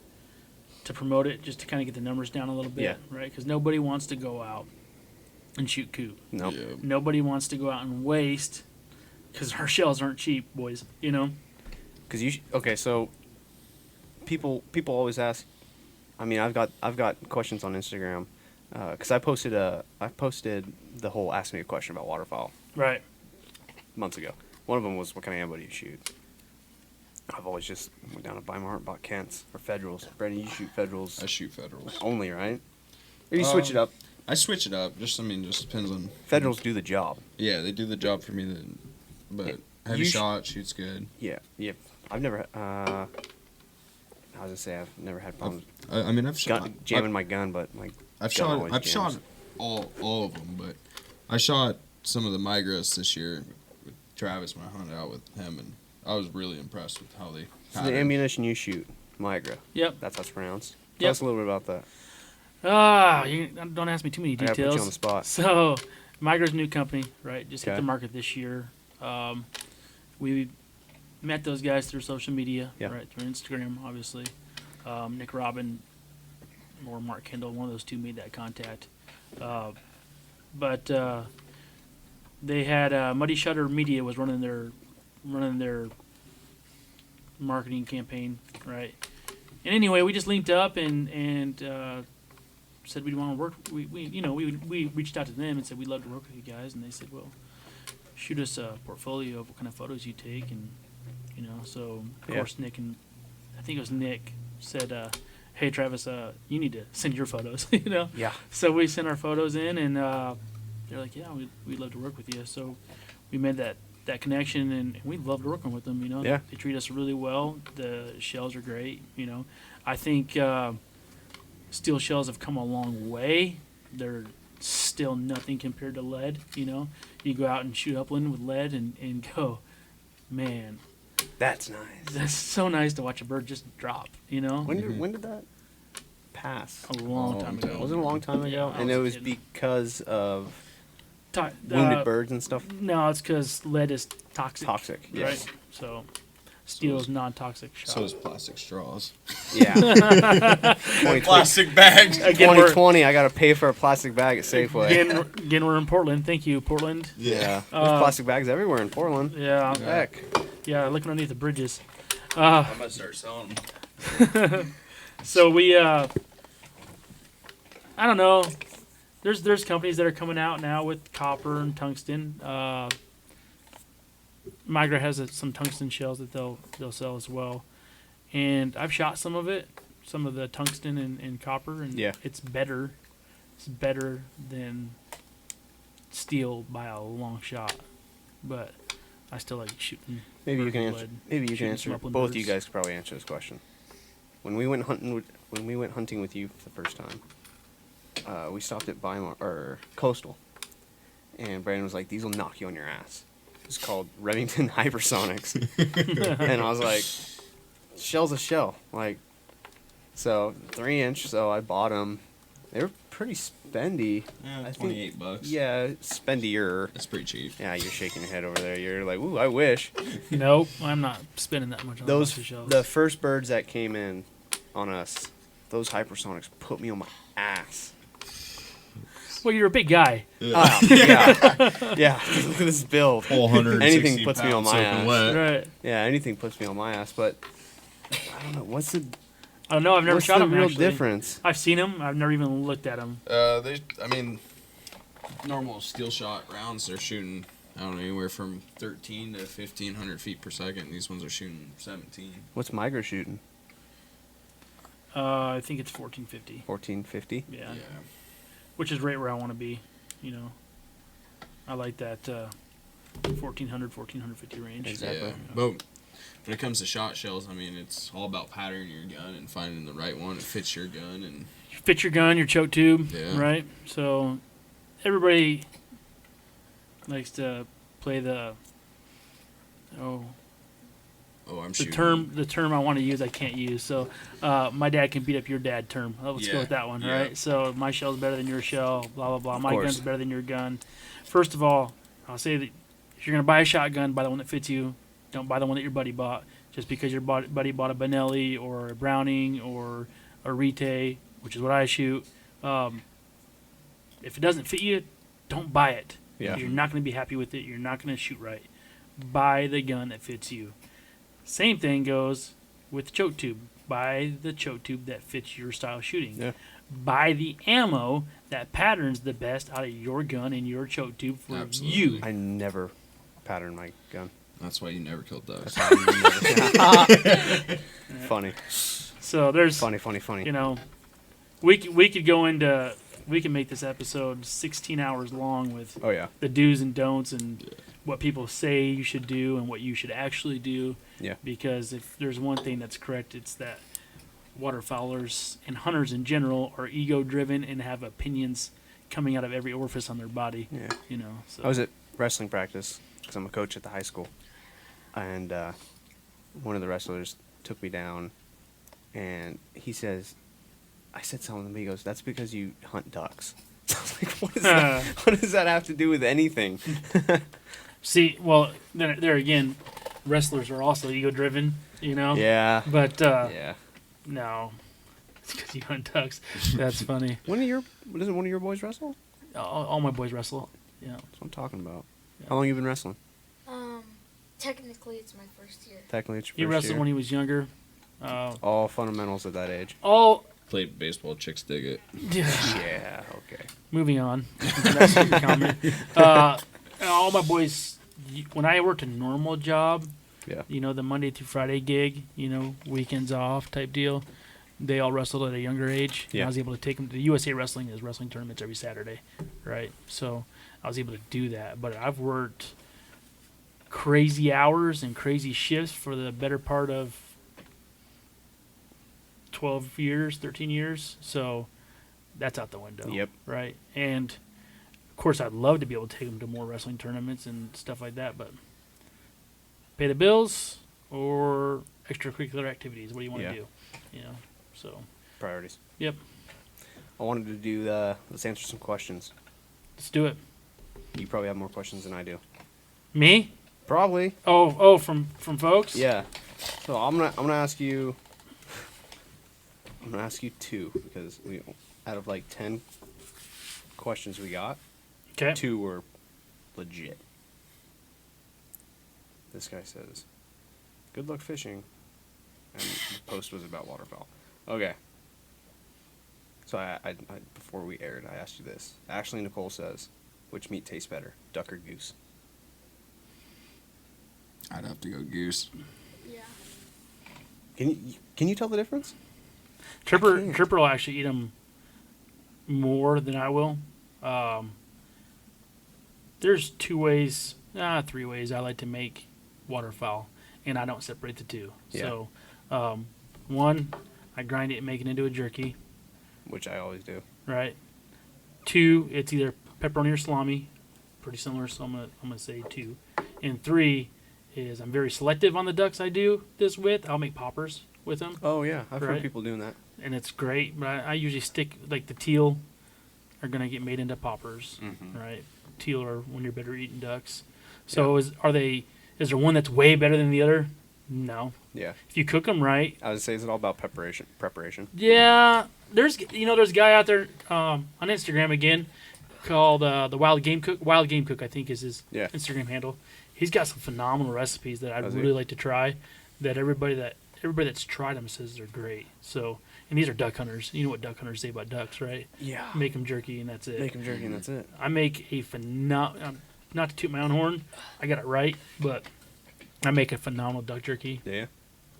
promote it, just to kind of get the numbers down a little bit, right? Because nobody wants to go out and shoot coot. Nope. Yeah. Nobody wants to go out and waste, because our shells aren't cheap, boys. You know. Because so people always ask. I've got questions on Instagram because I posted the whole ask me a question about waterfowl Right. months ago. One of them was, what kind of ammo do you shoot? I've always just went down to Weimar, bought Kent's or Federals. Brandon, you shoot Federals? I shoot Federals. Only, right? Or you switch it up? I switch it up. Just depends on. Federals do the job. Yeah, they do the job for me. But heavy shot shoots good. Yeah. I've never. I was gonna say I've never had problems. I've shot jamming my gun, but I've shot all of them, but I shot some of the migras this year with Travis when I hunted out with him, and I was really impressed with how they. So the ammunition you shoot, migra. Yep. That's how it's pronounced. Yep. Tell us a little bit about that. Don't ask me too many I gotta details. put you on the spot. So, Migra's new company, right? Just hit Okay. the market this year. We met those guys through social media, right? Through Instagram, obviously. Nick Robin or Mark Kendall, one of those two made that contact. But they had Muddy Shutter Media was running their marketing campaign, right? And anyway, we just linked up and said we'd want to work. We reached out to them and said we'd love to work with you guys, and they said, well, shoot us a portfolio of what kind of photos you take, and so of course Nick and I think it was Nick said, hey Travis, you need to send your photos, Yeah. So we sent our photos in, and they're like, yeah, we'd love to work with you. So we made that connection, and we loved working with them. Yeah. They treat us really well. The shells are great. I think steel shells have come a long way. They're still nothing compared to lead. You go out and shoot upland with lead and go, man, That's nice. that's so nice to watch a bird just drop. When did that pass? A long time ago. Was it a long time ago? Yeah, And I it was was a kid. because of To- wounded birds and stuff? No, it's because lead is toxic. Toxic, right? yes. So steel is non-toxic shot. So is plastic straws. Yeah. 2020, Plastic bags. Again, we're- 2020, I got to pay for a plastic bag at Safeway. Again, we're in Portland. Thank you, Portland. Yeah. There's plastic bags everywhere in Portland. Yeah, Heck. yeah. Looking underneath the bridges. I'm gonna start selling them. So we, I don't know. there's companies that are coming out now with copper and tungsten. Migra has some tungsten shells that they'll sell as well, and I've shot some of the tungsten and copper, and it's better. It's better than steel by a long shot, but I still like shooting. Maybe you can answer. Maybe you can answer. Both of you guys could probably answer this question. When we went hunting with you for the first time, we stopped at Coastal, and Brandon was like, "These will knock you on your ass." It's called Remington Hypersonics, and I was like, "Shell's a shell." Like, so 3-inch. So I bought them. They were pretty spendy. Yeah, $28. Yeah, spendier. That's pretty cheap. Yeah, you're shaking your head over there. You're like, "Ooh, I wish." Nope, I'm not spending that much on those shells. The first birds that came in on us, those hypersonics put me on my ass. Well, you're a big guy. Yeah. Yeah. Look at this build. Whole 160 anything puts me on my ass. Right. Yeah, anything puts me on my ass. But I don't know. What's the? I don't know. I've never shot them. What's the real actually. difference? I've seen them. I've never even looked at them. Normal steel shot rounds, they're shooting, I don't know, anywhere from 13 to 1,500 feet per second. These ones are shooting 17. What's Migra shooting? I think it's 1450. 1450. Yeah. Which is right where I want to be. I like that 1450 range. Exactly. Yeah. But when it comes to shot shells, I mean, it's all about patterning your gun and finding the right one that fits your gun and fit your gun, your choke tube, right? So everybody likes to play the term I want to use I can't use. So my dad can beat up your dad term. Let's go with that one, right? So my shell's better than your shell, blah blah blah. My gun's better than your gun. First of all, I'll say that if you're gonna buy a shotgun, buy the one that fits you. Don't buy the one that your buddy bought. Just because your buddy bought a Benelli or a Browning or a Rite, which is what I shoot. If it doesn't fit you, don't buy it. Yeah. You're not going to be happy with it. You're not going to shoot right. Buy the gun that fits you. Same thing goes with the choke tube. Buy the choke tube that fits your style of shooting. Yeah. Buy the ammo that patterns the best out of your gun and your choke tube for you. I never pattern my gun. That's why you never killed ducks. Funny. So there's funny. We could go into. We can make this episode 16 hours long with the do's and don'ts and what people say you should do and what you should actually do. Yeah. Because if there's one thing that's correct, it's that waterfowlers and hunters in general are ego-driven and have opinions coming out of every orifice on their body. Yeah. So. I was at wrestling practice because I'm a coach at the high school, and one of the wrestlers took me down, and he says, I said something to him. He goes, "That's because you hunt ducks." I was like, "What is that? What does that have to do with anything?" See, well, there again, wrestlers are also ego-driven, Yeah. But yeah. No, it's because you hunt ducks. That's funny. Doesn't one of your boys wrestle? All my boys wrestle. Yeah. That's what I'm talking about. Yeah. How long you been wrestling? Technically, it's my first year. Technically, it's your first year. He wrestled when he was younger. All fundamentals at that age. All played baseball. Chicks dig it. Yeah. Okay. Moving on. Comment. All my boys. When I worked a normal job, the Monday through Friday gig, weekends off type deal, they all wrestled at a younger age. Yeah. I was able to take them to the USA Wrestling. There's wrestling tournaments every Saturday, right? So I was able to do that. But I've worked crazy hours and crazy shifts for the better part of 12 years, 13 years. So that's out the window. Yep. Right. And of course, I'd love to be able to take them to more wrestling tournaments and stuff like that, but pay the bills or extracurricular activities. What do you want to do? So priorities. Yep. I wanted to do let's answer some questions. Let's do it. You probably have more questions than I do. Me? Probably. Oh, from folks? Yeah. So I'm gonna ask you. I'm gonna ask you 2 because out of like 10 questions we got, 2 were legit. This guy says, "Good luck fishing," and the post was about waterfowl. Okay. So I before we aired, I asked you this. Ashley Nicole says, which meat tastes better, duck or goose? I'd have to go goose. Yeah. Can you tell the difference? Tripper will actually eat them more than I will. There's 3 ways I like to make waterfowl, and I don't separate the two. Yeah. So, one, I grind it and make it into a jerky. Which I always do. Right. 2, it's either pepperoni or salami. Pretty similar, so I'm gonna say 2. And 3 is I'm very selective on the ducks I do this with. I'll make poppers with them. Oh yeah, I've heard Right. people doing that. And it's great, but I usually stick, like the teal are going to get made into poppers, right? Teal are one of your better eating ducks. So is there one that's way better than the other? No. Yeah. If you cook them right. I would say it's all about preparation. Yeah. There's a guy out there on Instagram again called the Wild Game Cook. Wild Game Cook, I think, is his Instagram handle. He's got some phenomenal recipes that I'd really like to try. That everybody that's tried them says they're great. So, and these are duck hunters. You know what duck hunters say about ducks, right? Yeah. Make them jerky and that's it. Make them jerky and that's it. I make a not to toot my own horn, I got it right, but I make a phenomenal duck jerky. Yeah.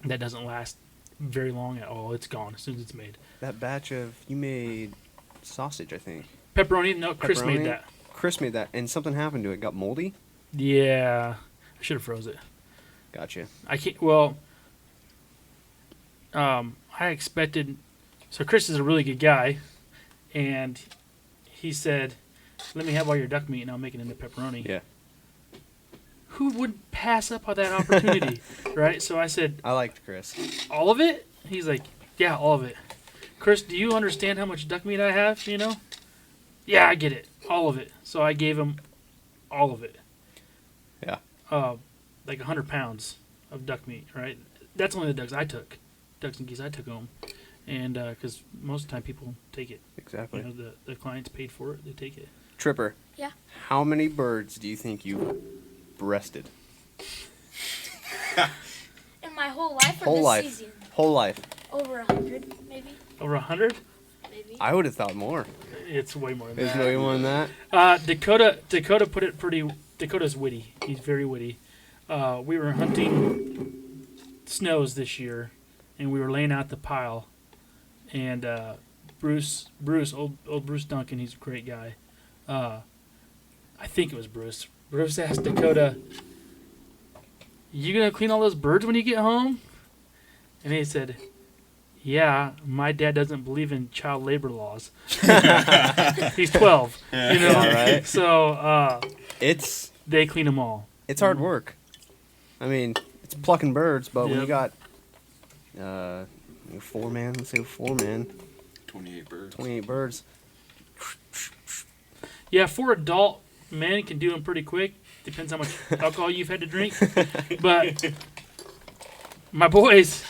That doesn't last very long at all. It's gone as soon as it's made. That batch you made sausage, I think. Pepperoni? No, Chris made that. Chris made that, and something happened to it. It got moldy? Yeah. I should have froze it. Gotcha. I can't, well, I expected, so Chris is a really good guy, and he said, let me have all your duck meat and I'll make it into pepperoni. Yeah. Who would pass up on that opportunity, right? So I said, I liked Chris. all of it? He's like, yeah, all of it. Chris, do you understand how much duck meat I have, you know? Yeah, I get it. All of it. So I gave him all of it. Yeah. Like 100 pounds of duck meat, right? That's only the ducks I took. Ducks and geese I took home. And because most of the time people take it. Exactly. You know, the clients paid for it, they take it. Tripper. Yeah. How many birds do you think you breasted? In my whole life or Whole this life. season? Whole life. Over 100, maybe. Over 100? Maybe. I would have thought more. It's way more than There's that. way more than that. Dakota put it pretty. Dakota's witty. He's very witty. We were hunting snows this year, and we were laying out the pile, and Bruce, old Bruce Duncan, he's a great guy. I think it was Bruce. Bruce asked Dakota, "You gonna clean all those birds when you get home?" And he said, "Yeah, my dad doesn't believe in child labor laws." He's 12, you know. All right. So they clean them all. It's hard work. I mean, it's plucking birds, but when you got 4 man, let's say 4 man, 28 birds. 28 birds. Yeah, 4 adult men can do them pretty quick. Depends how much alcohol you've had to drink. But my boys,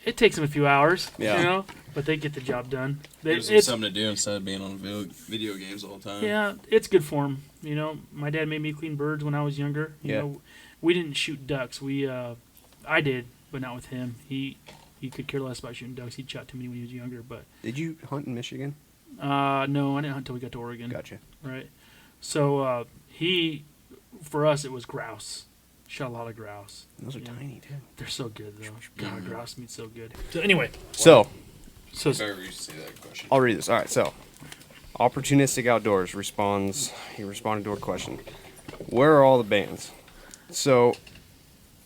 it takes them a few hours, you know, but they get the job done. Gives them something to do instead of being on video games all the time. Yeah, it's good for them. You know, my dad made me clean birds when I was younger. You know, we didn't shoot ducks. I did, but not with him. He could care less about shooting ducks. He'd shot too many when he was younger. But Did you hunt in Michigan? no, I didn't hunt until we got to Oregon. Gotcha. Right. So for us, it was grouse. Shot a lot of grouse. Those are tiny too. They're so good though. God, grouse meat's so good. So anyway, So If I ever used to say that question. I'll read this. All right. So, Opportunistic Outdoors he responded to a question. Where are all the bands? So,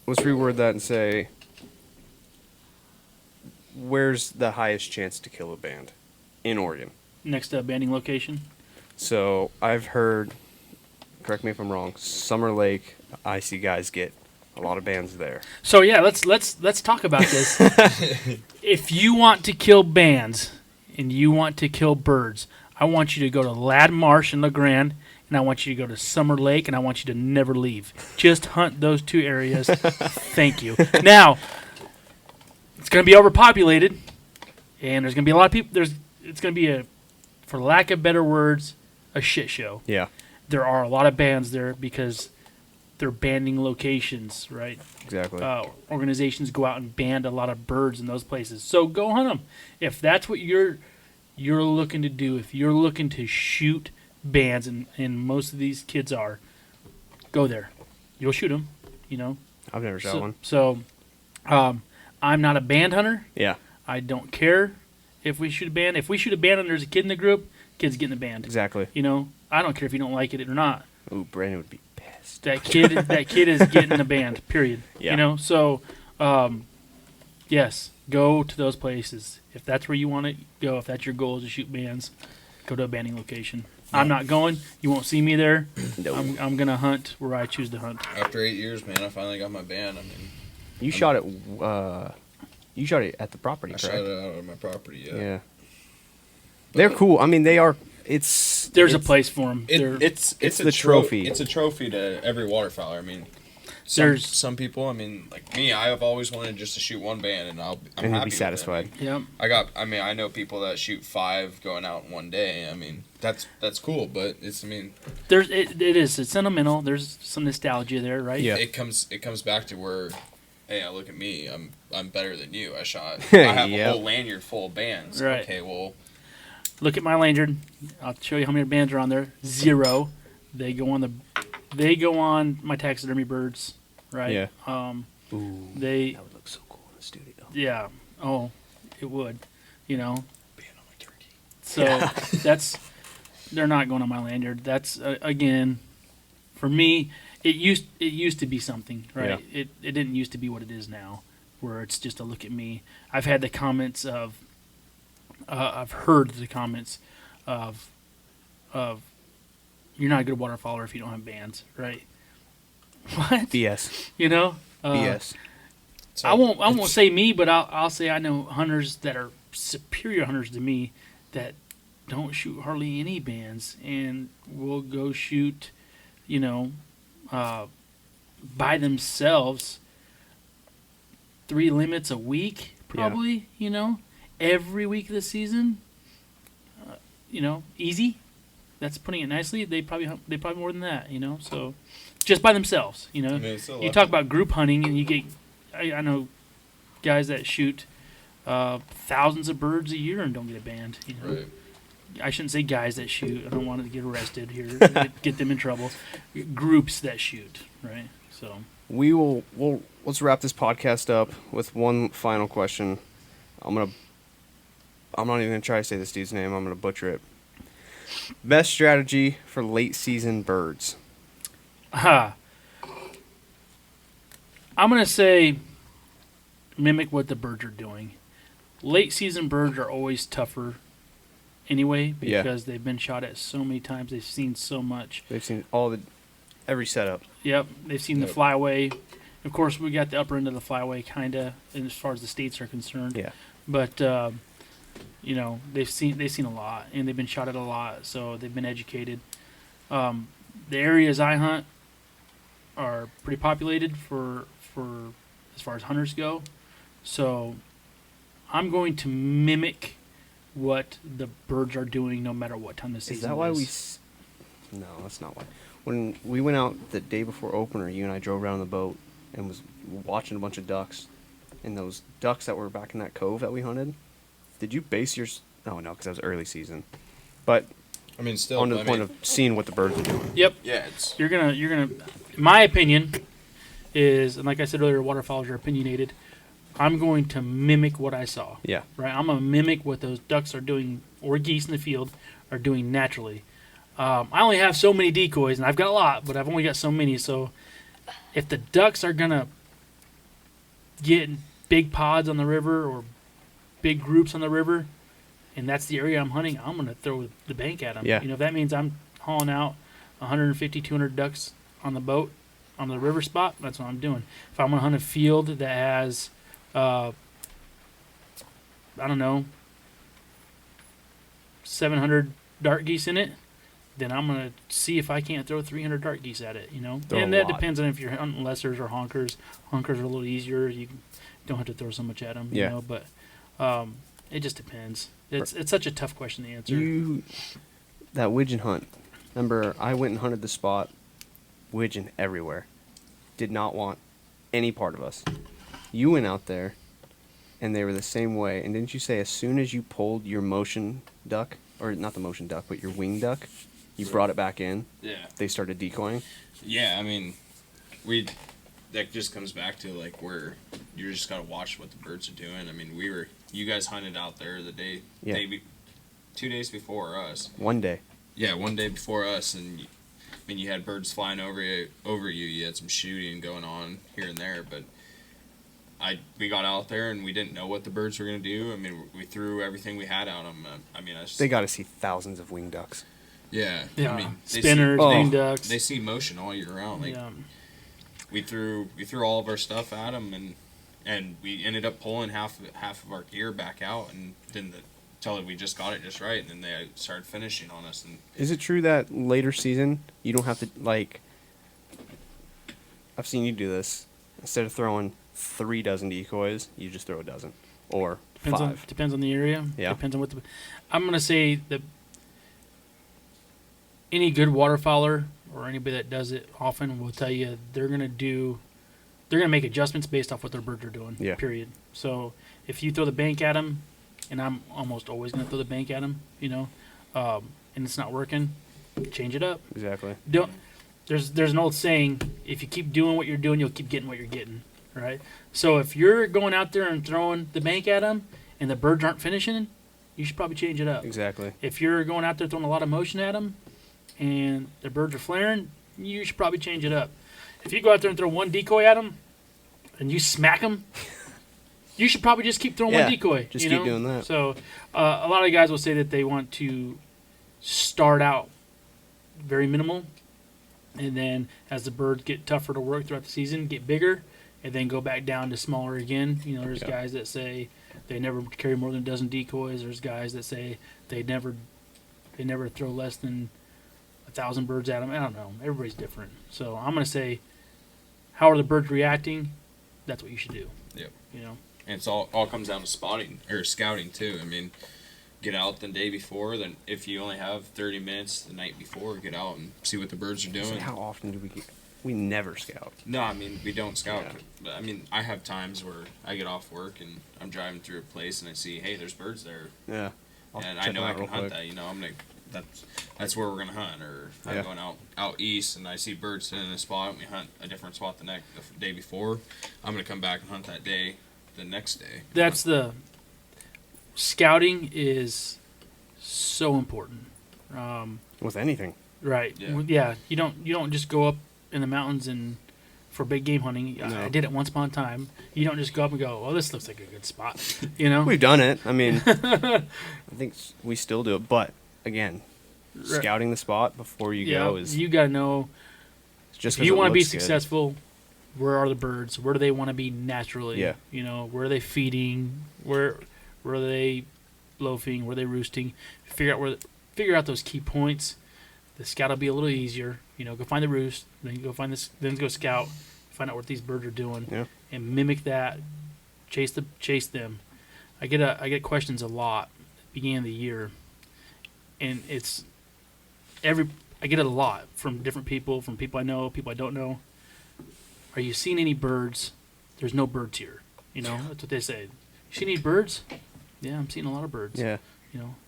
let's reword that and say, where's the highest chance to kill a band in Oregon? next banding location. So, I've heard, correct me if I'm wrong, Summer Lake, I see guys get a lot of bands there. So yeah, let's talk about this. If you want to kill bands and you want to kill birds, I want you to go to Lad Marsh and LeGrand, and I want you to go to Summer Lake, and I want you to never leave. Just hunt those 2 areas. Thank you. Now, it's going to be overpopulated, and there's going to be a lot of people. It's going to be for lack of better words, a shit show. Yeah. There are a lot of bands there because they're banding locations, right? Exactly. Organizations go out and band a lot of birds in those places. So go hunt them. If that's what you you're looking to do, if you're looking to shoot bands, and most of these kids are, go there. You'll shoot them, you know. I've never shot one. So, I'm not a band hunter. Yeah. I don't care if we shoot a band. If we shoot a band and there's a kid in the group, kid's getting the band. Exactly. You know, I don't care if you don't like it or not. Ooh, Brandon would be pissed. That kid is getting the band. Period. Yeah. You know, so yes, go to those places if that's where you want to go. If that's your goal is to shoot bands, go to a banding location. I'm not going. You won't see me there. No. I'm gonna hunt where I choose to hunt. After 8 years, man, I finally got my band. I mean, You shot it. You shot it at the property, I correct? shot it out of my property. Yeah. Yeah. They're cool. I mean, they are. There's a place for them. It's the trophy. It's a trophy to every waterfowler. I mean, There's- some people. I mean, like me, I have always wanted just to shoot one band, and I'm and happy you'll be with it. satisfied. Yep. I know people that shoot 5 going out in one day. I mean, that's cool, but it's. I mean, It's sentimental. There's some nostalgia there, right? Yeah. it comes back to where, hey, look at me. I'm better than you. I have Yep. a whole lanyard full of bands. Right. Okay, well, Look at my lanyard. I'll show you how many bands are on there. 0. They go on my taxidermy birds, right? Yeah. Ooh, That would look so cool in the studio. yeah. Oh, it would. You know. band on my turkey. So they're not going on my lanyard. That's again, for me, it used to be something, right? Yeah. It didn't used to be what it is now, where it's just a look at me. I've had the comments of, I've heard the comments of, you're not a good waterfowler if you don't have bands, right? What? BS. You know? BS. I won't say me, but I'll say I know hunters that are superior hunters to me that don't shoot hardly any bands and will go shoot, you know, by themselves 3 limits a week, probably, you know, every week of the season. You know, easy. That's putting it nicely. They probably more than that, you know. So just by themselves, you know. I mean, You talk about group hunting, and you get. I know guys that shoot thousands of birds a year and don't get a band. You know? Right. I shouldn't say guys that shoot. I don't want to get arrested here. Get them in trouble. Groups that shoot, right? So Let's wrap this podcast up with one final question. I'm not even gonna try to say this dude's name. I'm gonna butcher it. Best strategy for late season birds. I'm gonna say mimic what the birds are doing. Late season birds are always tougher anyway because they've been shot at so many times. They've seen so much. They've seen every setup. Yep, they've seen the flyway. Of course, we got the upper end of the flyway, kind of, as far as the states are concerned. Yeah. But you know, they've seen a lot, and they've been shot at a lot, so they've been educated. The areas I hunt are pretty populated for as far as hunters go, so I'm going to mimic what the birds are doing, no matter what time of the season. Is that why No, that's not why. When we went out the day before opener, you and I drove around the boat and was watching a bunch of ducks, and those ducks that were back in that cove that we hunted. Did you base yours? Oh no, because that was early season. But I mean, still on to the point of seeing what the birds are doing. Yep. Yeah, it's You're gonna. My opinion is, and like I said earlier, waterfowls are opinionated. I'm going to mimic what I saw. Yeah. Right. I'm gonna mimic what those ducks are doing, or geese in the field are doing naturally. I only have so many decoys, and I've got a lot, but I've only got so many. So, if the ducks are gonna get big pods on the river or big groups on the river, and that's the area I'm hunting, I'm gonna throw the bank at them. Yeah. You know, if that means I'm hauling out 150, 200 ducks on the boat, on the river spot, that's what I'm doing. If I'm gonna hunt a field that has, I don't know, 700 dart geese in it, then I'm gonna see if I can't throw 300 dart geese at it. You know, and that depends on if you're hunting lessers or honkers. Honkers are a little easier. You don't have to throw so much at them. Yeah. You know, but it just depends. It's such a tough question to answer. That widgeon hunt. Remember, I went and hunted the spot, widgeon everywhere. Did not want any part of us. You went out there, and they were the same way. And didn't you say as soon as you pulled your motion duck, or not the motion duck, but your wing duck, you brought it back in? Yeah. They started decoying? Yeah, I mean, that just comes back to, like, where you just got to watch what the birds are doing. I mean, you guys hunted out there the day, 2 days before us. One day. Yeah, one day before us, and I mean, you had birds flying over you. You had some shooting going on here and there, but we got out there and we didn't know what the birds were gonna do. I mean, we threw everything we had at them. I mean, they got to see thousands of wing ducks. Yeah. Yeah. I mean, Spinners, wing ducks. They see motion all year round. Like, we threw all of our stuff at them, and we ended up pulling half of our gear back out, and then until we just got it just right, and then they started finishing on us. And is it true that later season you don't have to, like, I've seen you do this, instead of throwing 3 dozen decoys, you just throw a dozen or 5? Depends on the area. Yeah. Depends on what I'm gonna say that any good waterfowler or anybody that does it often will tell you they're gonna make adjustments based off what their birds are doing. Yeah. Period. So if you throw the bank at them, and I'm almost always gonna throw the bank at them, and it's not working, change it up. Exactly. There's an old saying: if you keep doing what you're doing, you'll keep getting what you're getting. Right. So if you're going out there and throwing the bank at them, and the birds aren't finishing, you should probably change it up. Exactly. If you're going out there throwing a lot of motion at them, and the birds are flaring, you should probably change it up. If you go out there and throw one decoy at them, and you smack them, you should probably just keep throwing one decoy. Just keep doing that. So a lot of guys will say that they want to start out very minimal, and then as the birds get tougher to work throughout the season, get bigger, and then go back down to smaller again. There's guys that say they never carry more than a dozen decoys. There's guys that say they never throw less than 1,000 birds at them. I don't know. Everybody's different. So I'm going to say, how are the birds reacting? That's what you should do. Yep. And it's all comes down to spotting or scouting too. I mean, get out the day before. Then if you only have 30 minutes the night before, get out and see what the birds are doing. So how often do we get? We never scout. No, I mean, we don't scout. Yeah. But I mean, I have times where I get off work and I'm driving through a place and I see, hey, there's birds there. Yeah. And I know I can hunt that. I'm gonna. That's where we're gonna hunt. Or I'm going out east and I see birds sitting in a spot and we hunt a different spot the day before. I'm gonna come back and hunt that day, the next day. That's the scouting is so important. With anything. Right. Yeah. You don't just go up in the mountains and for big game hunting. No. I did it once upon a time. You don't just go up and go, "Oh, this looks like a good spot." We've done it. I mean, I think we still do it, but again, scouting the spot before you go is. You got to know. Just if you want to be successful, where are the birds? Where do they want to be naturally? Yeah. Where are they feeding? Where are they loafing? Where are they roosting? Figure out those key points. The scout will be a little easier. Go find the roost, then go find this, then go scout, find out what these birds are doing, and mimic that. Chase them. I get questions a lot at the beginning of the year, and I get it a lot from different people, from people I know, people I don't know. Are you seeing any birds? There's no birds here. That's what they say. You see any birds? Yeah, I'm seeing a lot of birds. Yeah.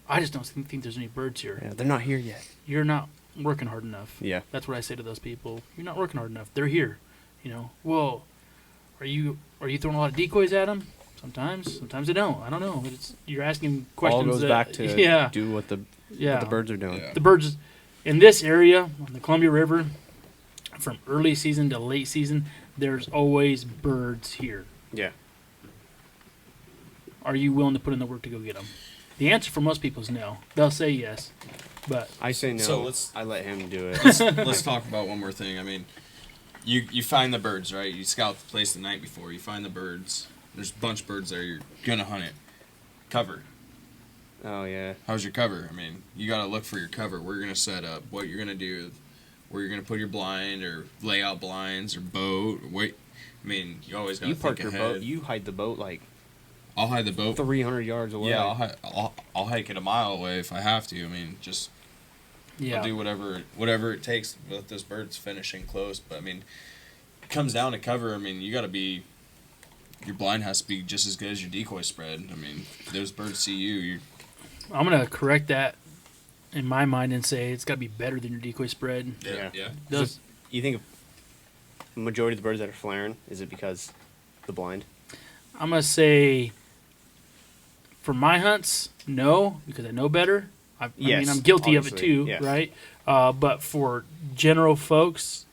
I just don't think there's any birds here. Yeah, they're not here yet. You're not working hard enough. Yeah. That's what I say to those people. You're not working hard enough. They're here. Well, are you throwing a lot of decoys at them? Sometimes I don't. I don't know. You're asking questions. All goes back to do what the birds are doing. Yeah. The birds in this area on the Columbia River, from early season to late season, there's always birds here. Yeah. Are you willing to put in the work to go get them? The answer for most people is no. They'll say yes, but I say no. So I let him do it. Let's talk about one more thing. I mean, you find the birds, right? You scout the place the night before. You find the birds. There's a bunch of birds there. You're gonna hunt it. Cover. Oh yeah. How's your cover? I mean, you gotta look for your cover. Where you're gonna set up. What you're gonna do. Where you're gonna put your blind or lay out blinds or boat. Wait. I mean, you always gotta think ahead. Boat. You hide the boat like. I'll hide the boat 300 yards away. Yeah, I'll hike it a mile away if I have to. I mean, I'll do whatever it takes to let those birds finishing close. But I mean, it comes down to cover. I mean, you got to be your blind has to be just as good as your decoy spread. I mean, if those birds see you. I'm gonna correct that in my mind and say it's got to be better than your decoy spread. Yeah. Those, You think the majority of the birds that are flaring, is it because the blind? I'm gonna say for my hunts, no, because I know better. I mean, I'm guilty of it too, yes. right? But for general folks,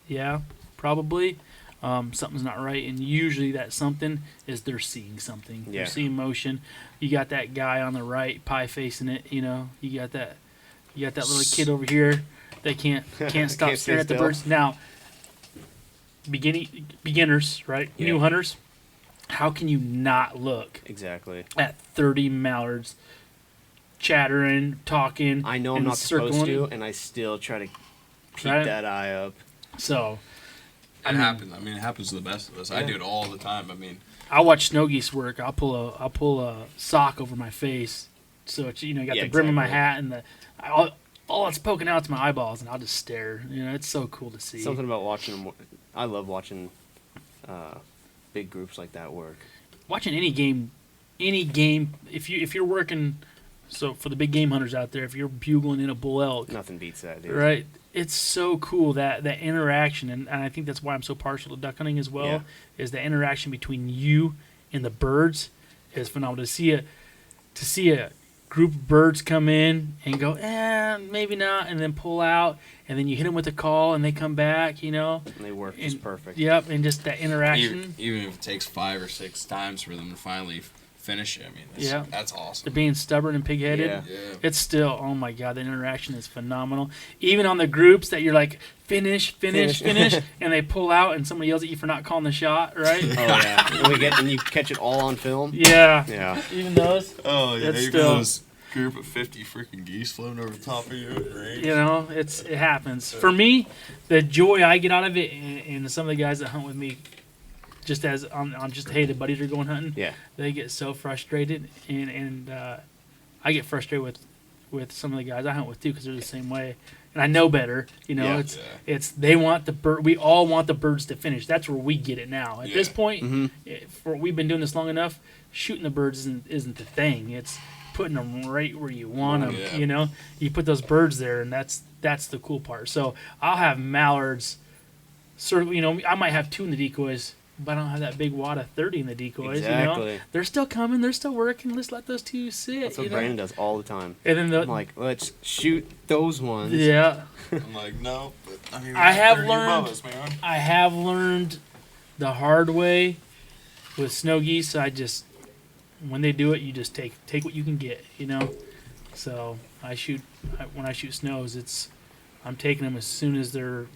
yeah, probably something's not right, and usually that something is they're seeing something. Yeah. They're seeing motion. You got that guy on the right, pie facing it. You know, you got that little kid over here that can't stop Can't staring at the stay still. birds. Now, beginners, right? Yeah. New hunters. How can you not look Exactly. at 30 mallards chattering, talking? I know I'm and not supposed circling? to, and I still try to keep Right? that eye up. So, It happens. I mean, it happens to the best of us. I Yeah. do it all the time. I mean, I watch snow geese work. I'll pull a sock over my face, so it's, you know, you got Yeah, the brim of my exactly. hat and all that's poking out to my eyeballs, and I'll just stare. You know, it's so cool to see. Something about watching them. I love watching big groups like that work. Watching any game, if you're working. So for the big game hunters out there, if you're bugling in a bull elk, Nothing beats that, dude. right? It's so cool that interaction, and I think that's why I'm so partial to duck hunting as well. Yeah. Is the interaction between you and the birds is phenomenal. To see a group of birds come in and go, maybe not, and then pull out, and then you hit them with a call, and they come back. You know, And they work just And- perfect. yep, and just that interaction. even if it takes 5 or 6 times for them to finally finish it, I mean, Yeah. that's They're awesome. being stubborn and pig-headed. Yeah. Yeah. It's still, oh my god, the interaction is phenomenal. Even on the groups that you're like, finish, and they pull out, and somebody yells at you for not calling the shot, right? Oh yeah. And you catch it all on film. Yeah. Yeah. Even those, Oh, yeah. That's You still- got this group of 50 freaking geese floating over the top of you at range. you know, it happens. For me, the joy I get out of it, and some of the guys that hunt with me, just as on just, hey, the buddies are going hunting, Yeah. they get so frustrated, and I get frustrated with some of the guys I hunt with too, because they're the same way, and I know better. You know, Yeah. it's they want the bird. We all want the birds to finish. That's where we get it now. At this Yeah. point, Mm-hmm. we've been doing this long enough. Shooting the birds isn't the thing. It's putting them right where you want them. Yeah. You know, you put those birds there, and that's the cool part. So I'll have mallards. Sort of, you know, I might have 2 in the decoys, but I don't have that big wad of 30 in the decoys. You know, Exactly. they're still coming. They're still working. Let's let those 2 sit. That's what you know? Brandon does all the time. And then I'm like, let's shoot those ones. yeah, I'm like, no. But, I mean, I have 30 learned- above us, man. I have learned the hard way with snow geese. When they do it, you just take what you can get, you know. So when I shoot snows, I'm taking them as soon as they're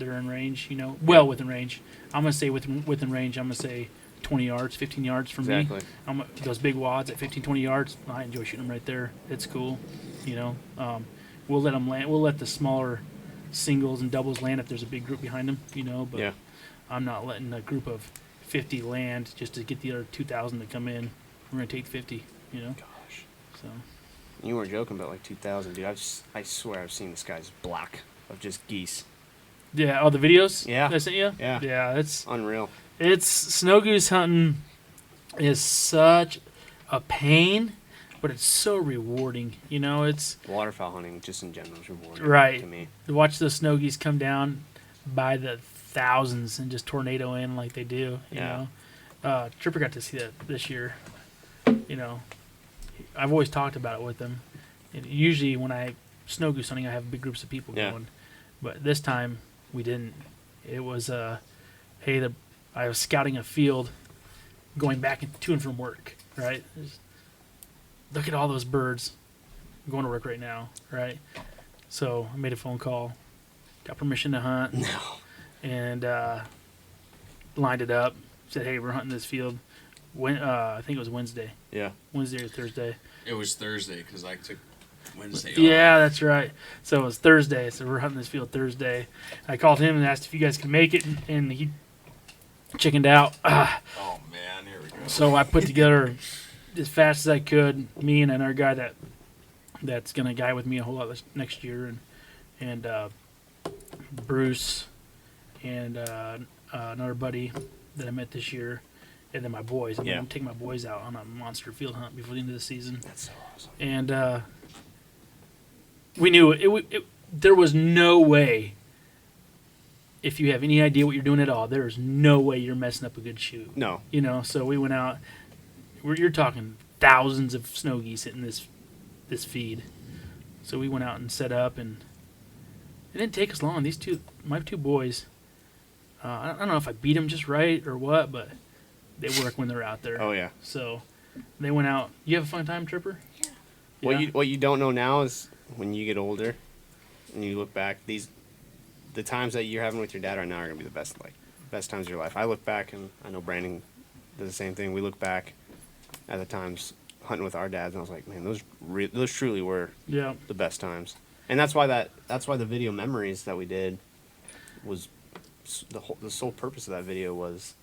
in range, you know, well within range. I'm gonna say within range. I'm gonna say 20 yards, 15 yards from Exactly. me. Those big wads at 15, 20 yards. I enjoy shooting them right there. It's cool, you know. We'll let them land. We'll let the smaller singles and doubles land if there's a big group behind them, you know. But Yeah. I'm not letting a group of 50 land just to get the other 2,000 to come in. We're gonna take 50, you know. Gosh. So You weren't joking about like 2,000, dude. I swear I've seen the skies black of just geese. yeah, all the videos Yeah. that I sent you. Yeah. Yeah, it's Unreal. snow goose hunting is such a pain, but it's so rewarding. You know, it's Waterfowl hunting, just in general, is rewarding Right. to me. to watch those snow geese come down by the thousands and just tornado in like they do. You Yeah. know, Tripper got to see that this year. You know, I've always talked about it with him. And usually when I snow goose hunting, I have big groups of people Yeah. going, but this time we didn't. It was hey, I was scouting a field, going back to and from work. Right, Just look at all those birds. I'm going to work right now. Right, so I made a phone call, got permission to hunt, No. and lined it up. Said, hey, we're hunting this field. I think it was Wednesday or Thursday. It was Thursday because I took Wednesday Yeah, off. that's right. So it was Thursday. So we're hunting this field Thursday. I called him and asked if you guys could make it, and he chickened out. Oh, man. Here we go. So I put together as fast as I could. Me and another guy that's gonna guide with me a whole lot next year, and Bruce and another buddy that I met this year, and then my boys. And Yeah. I'm taking my boys out on a monster field hunt before the end of the season. That's so awesome. And we knew there was no way, if you have any idea what you're doing at all, there is no way you're messing up a good shoot. No. So we went out. You're talking thousands of snow geese hitting this feed. So we went out and set up, and it didn't take us long. My two boys, I don't know if I beat them just right or what, but they work when they're out there. Oh, yeah. So they went out. You have a fun time, Tripper? Yeah. What you don't know now is when you get older and you look back, the times that you're having with your dad right now are gonna be the best times of your life. I look back, and I know Brandon does the same thing. We look back at the times hunting with our dads, and I was like, man, those truly were the best times. And that's why the video memories that we did was the sole purpose of that video was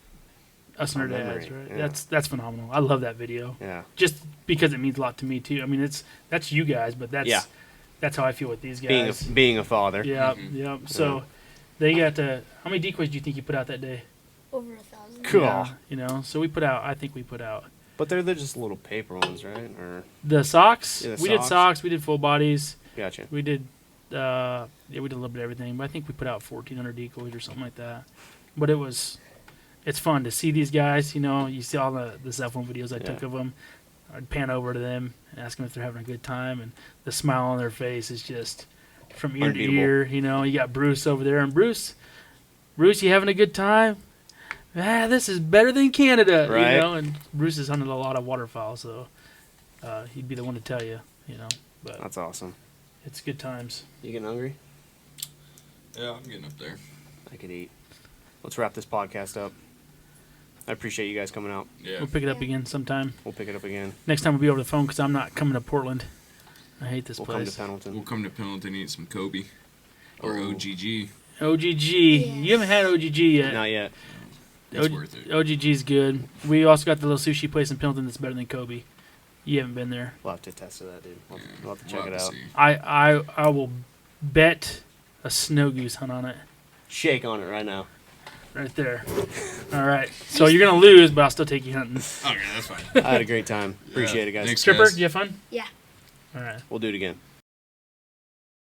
us and our memory. dads, right? Yeah. That's phenomenal. I love that video. Yeah. Just because it means a lot to me too. I mean, that's you guys, but that's how I feel with these guys. Being a father. Yeah, yeah. So they got how many decoys do you think you put out that day? Over 1,000. Cool. Yeah, so I think we put out. But they're just little paper ones, right? Or The socks? Yeah, we did socks, we did full bodies. gotcha. We did we did a little bit of everything, but I think we put out 1,400 decoys or something like that. But it's fun to see these guys, you see all the cell phone videos I took of them. I'd pan over to them and ask them if they're having a good time, and the smile on their face is just from ear to ear. You got Bruce over there, and Bruce, you having a good time? This is better than Canada, right? And Bruce has hunted a lot of waterfowl, so he'd be the one to tell you, But That's awesome. it's good times. You getting hungry? Yeah, I'm getting up there. I could eat. Let's wrap this podcast up. I appreciate you guys coming out. Yeah. We'll pick it up again sometime. We'll pick it up again. Next time we'll be over the phone because I'm not coming to Portland. I hate this We'll place. come to Pendleton. We'll come to Pendleton and eat some Kobe. Or Oh. OGG. OGG. Yes. You haven't had OGG yet. Not yet. It's worth it. OGG's good. We also got the little sushi place in Pendleton that's better than Kobe. You haven't been there. We'll have to test to that, dude. We'll have to We'll check it have to out. see. I will bet a snow goose hunt on it. Shake on it right now. Right there. All right. So you're going to lose, but I'll still take you hunting. Okay, that's fine. I had a great time. Appreciate it, guys. Thanks, Stripper, guys. do you have fun? Yeah. All right. We'll do it again.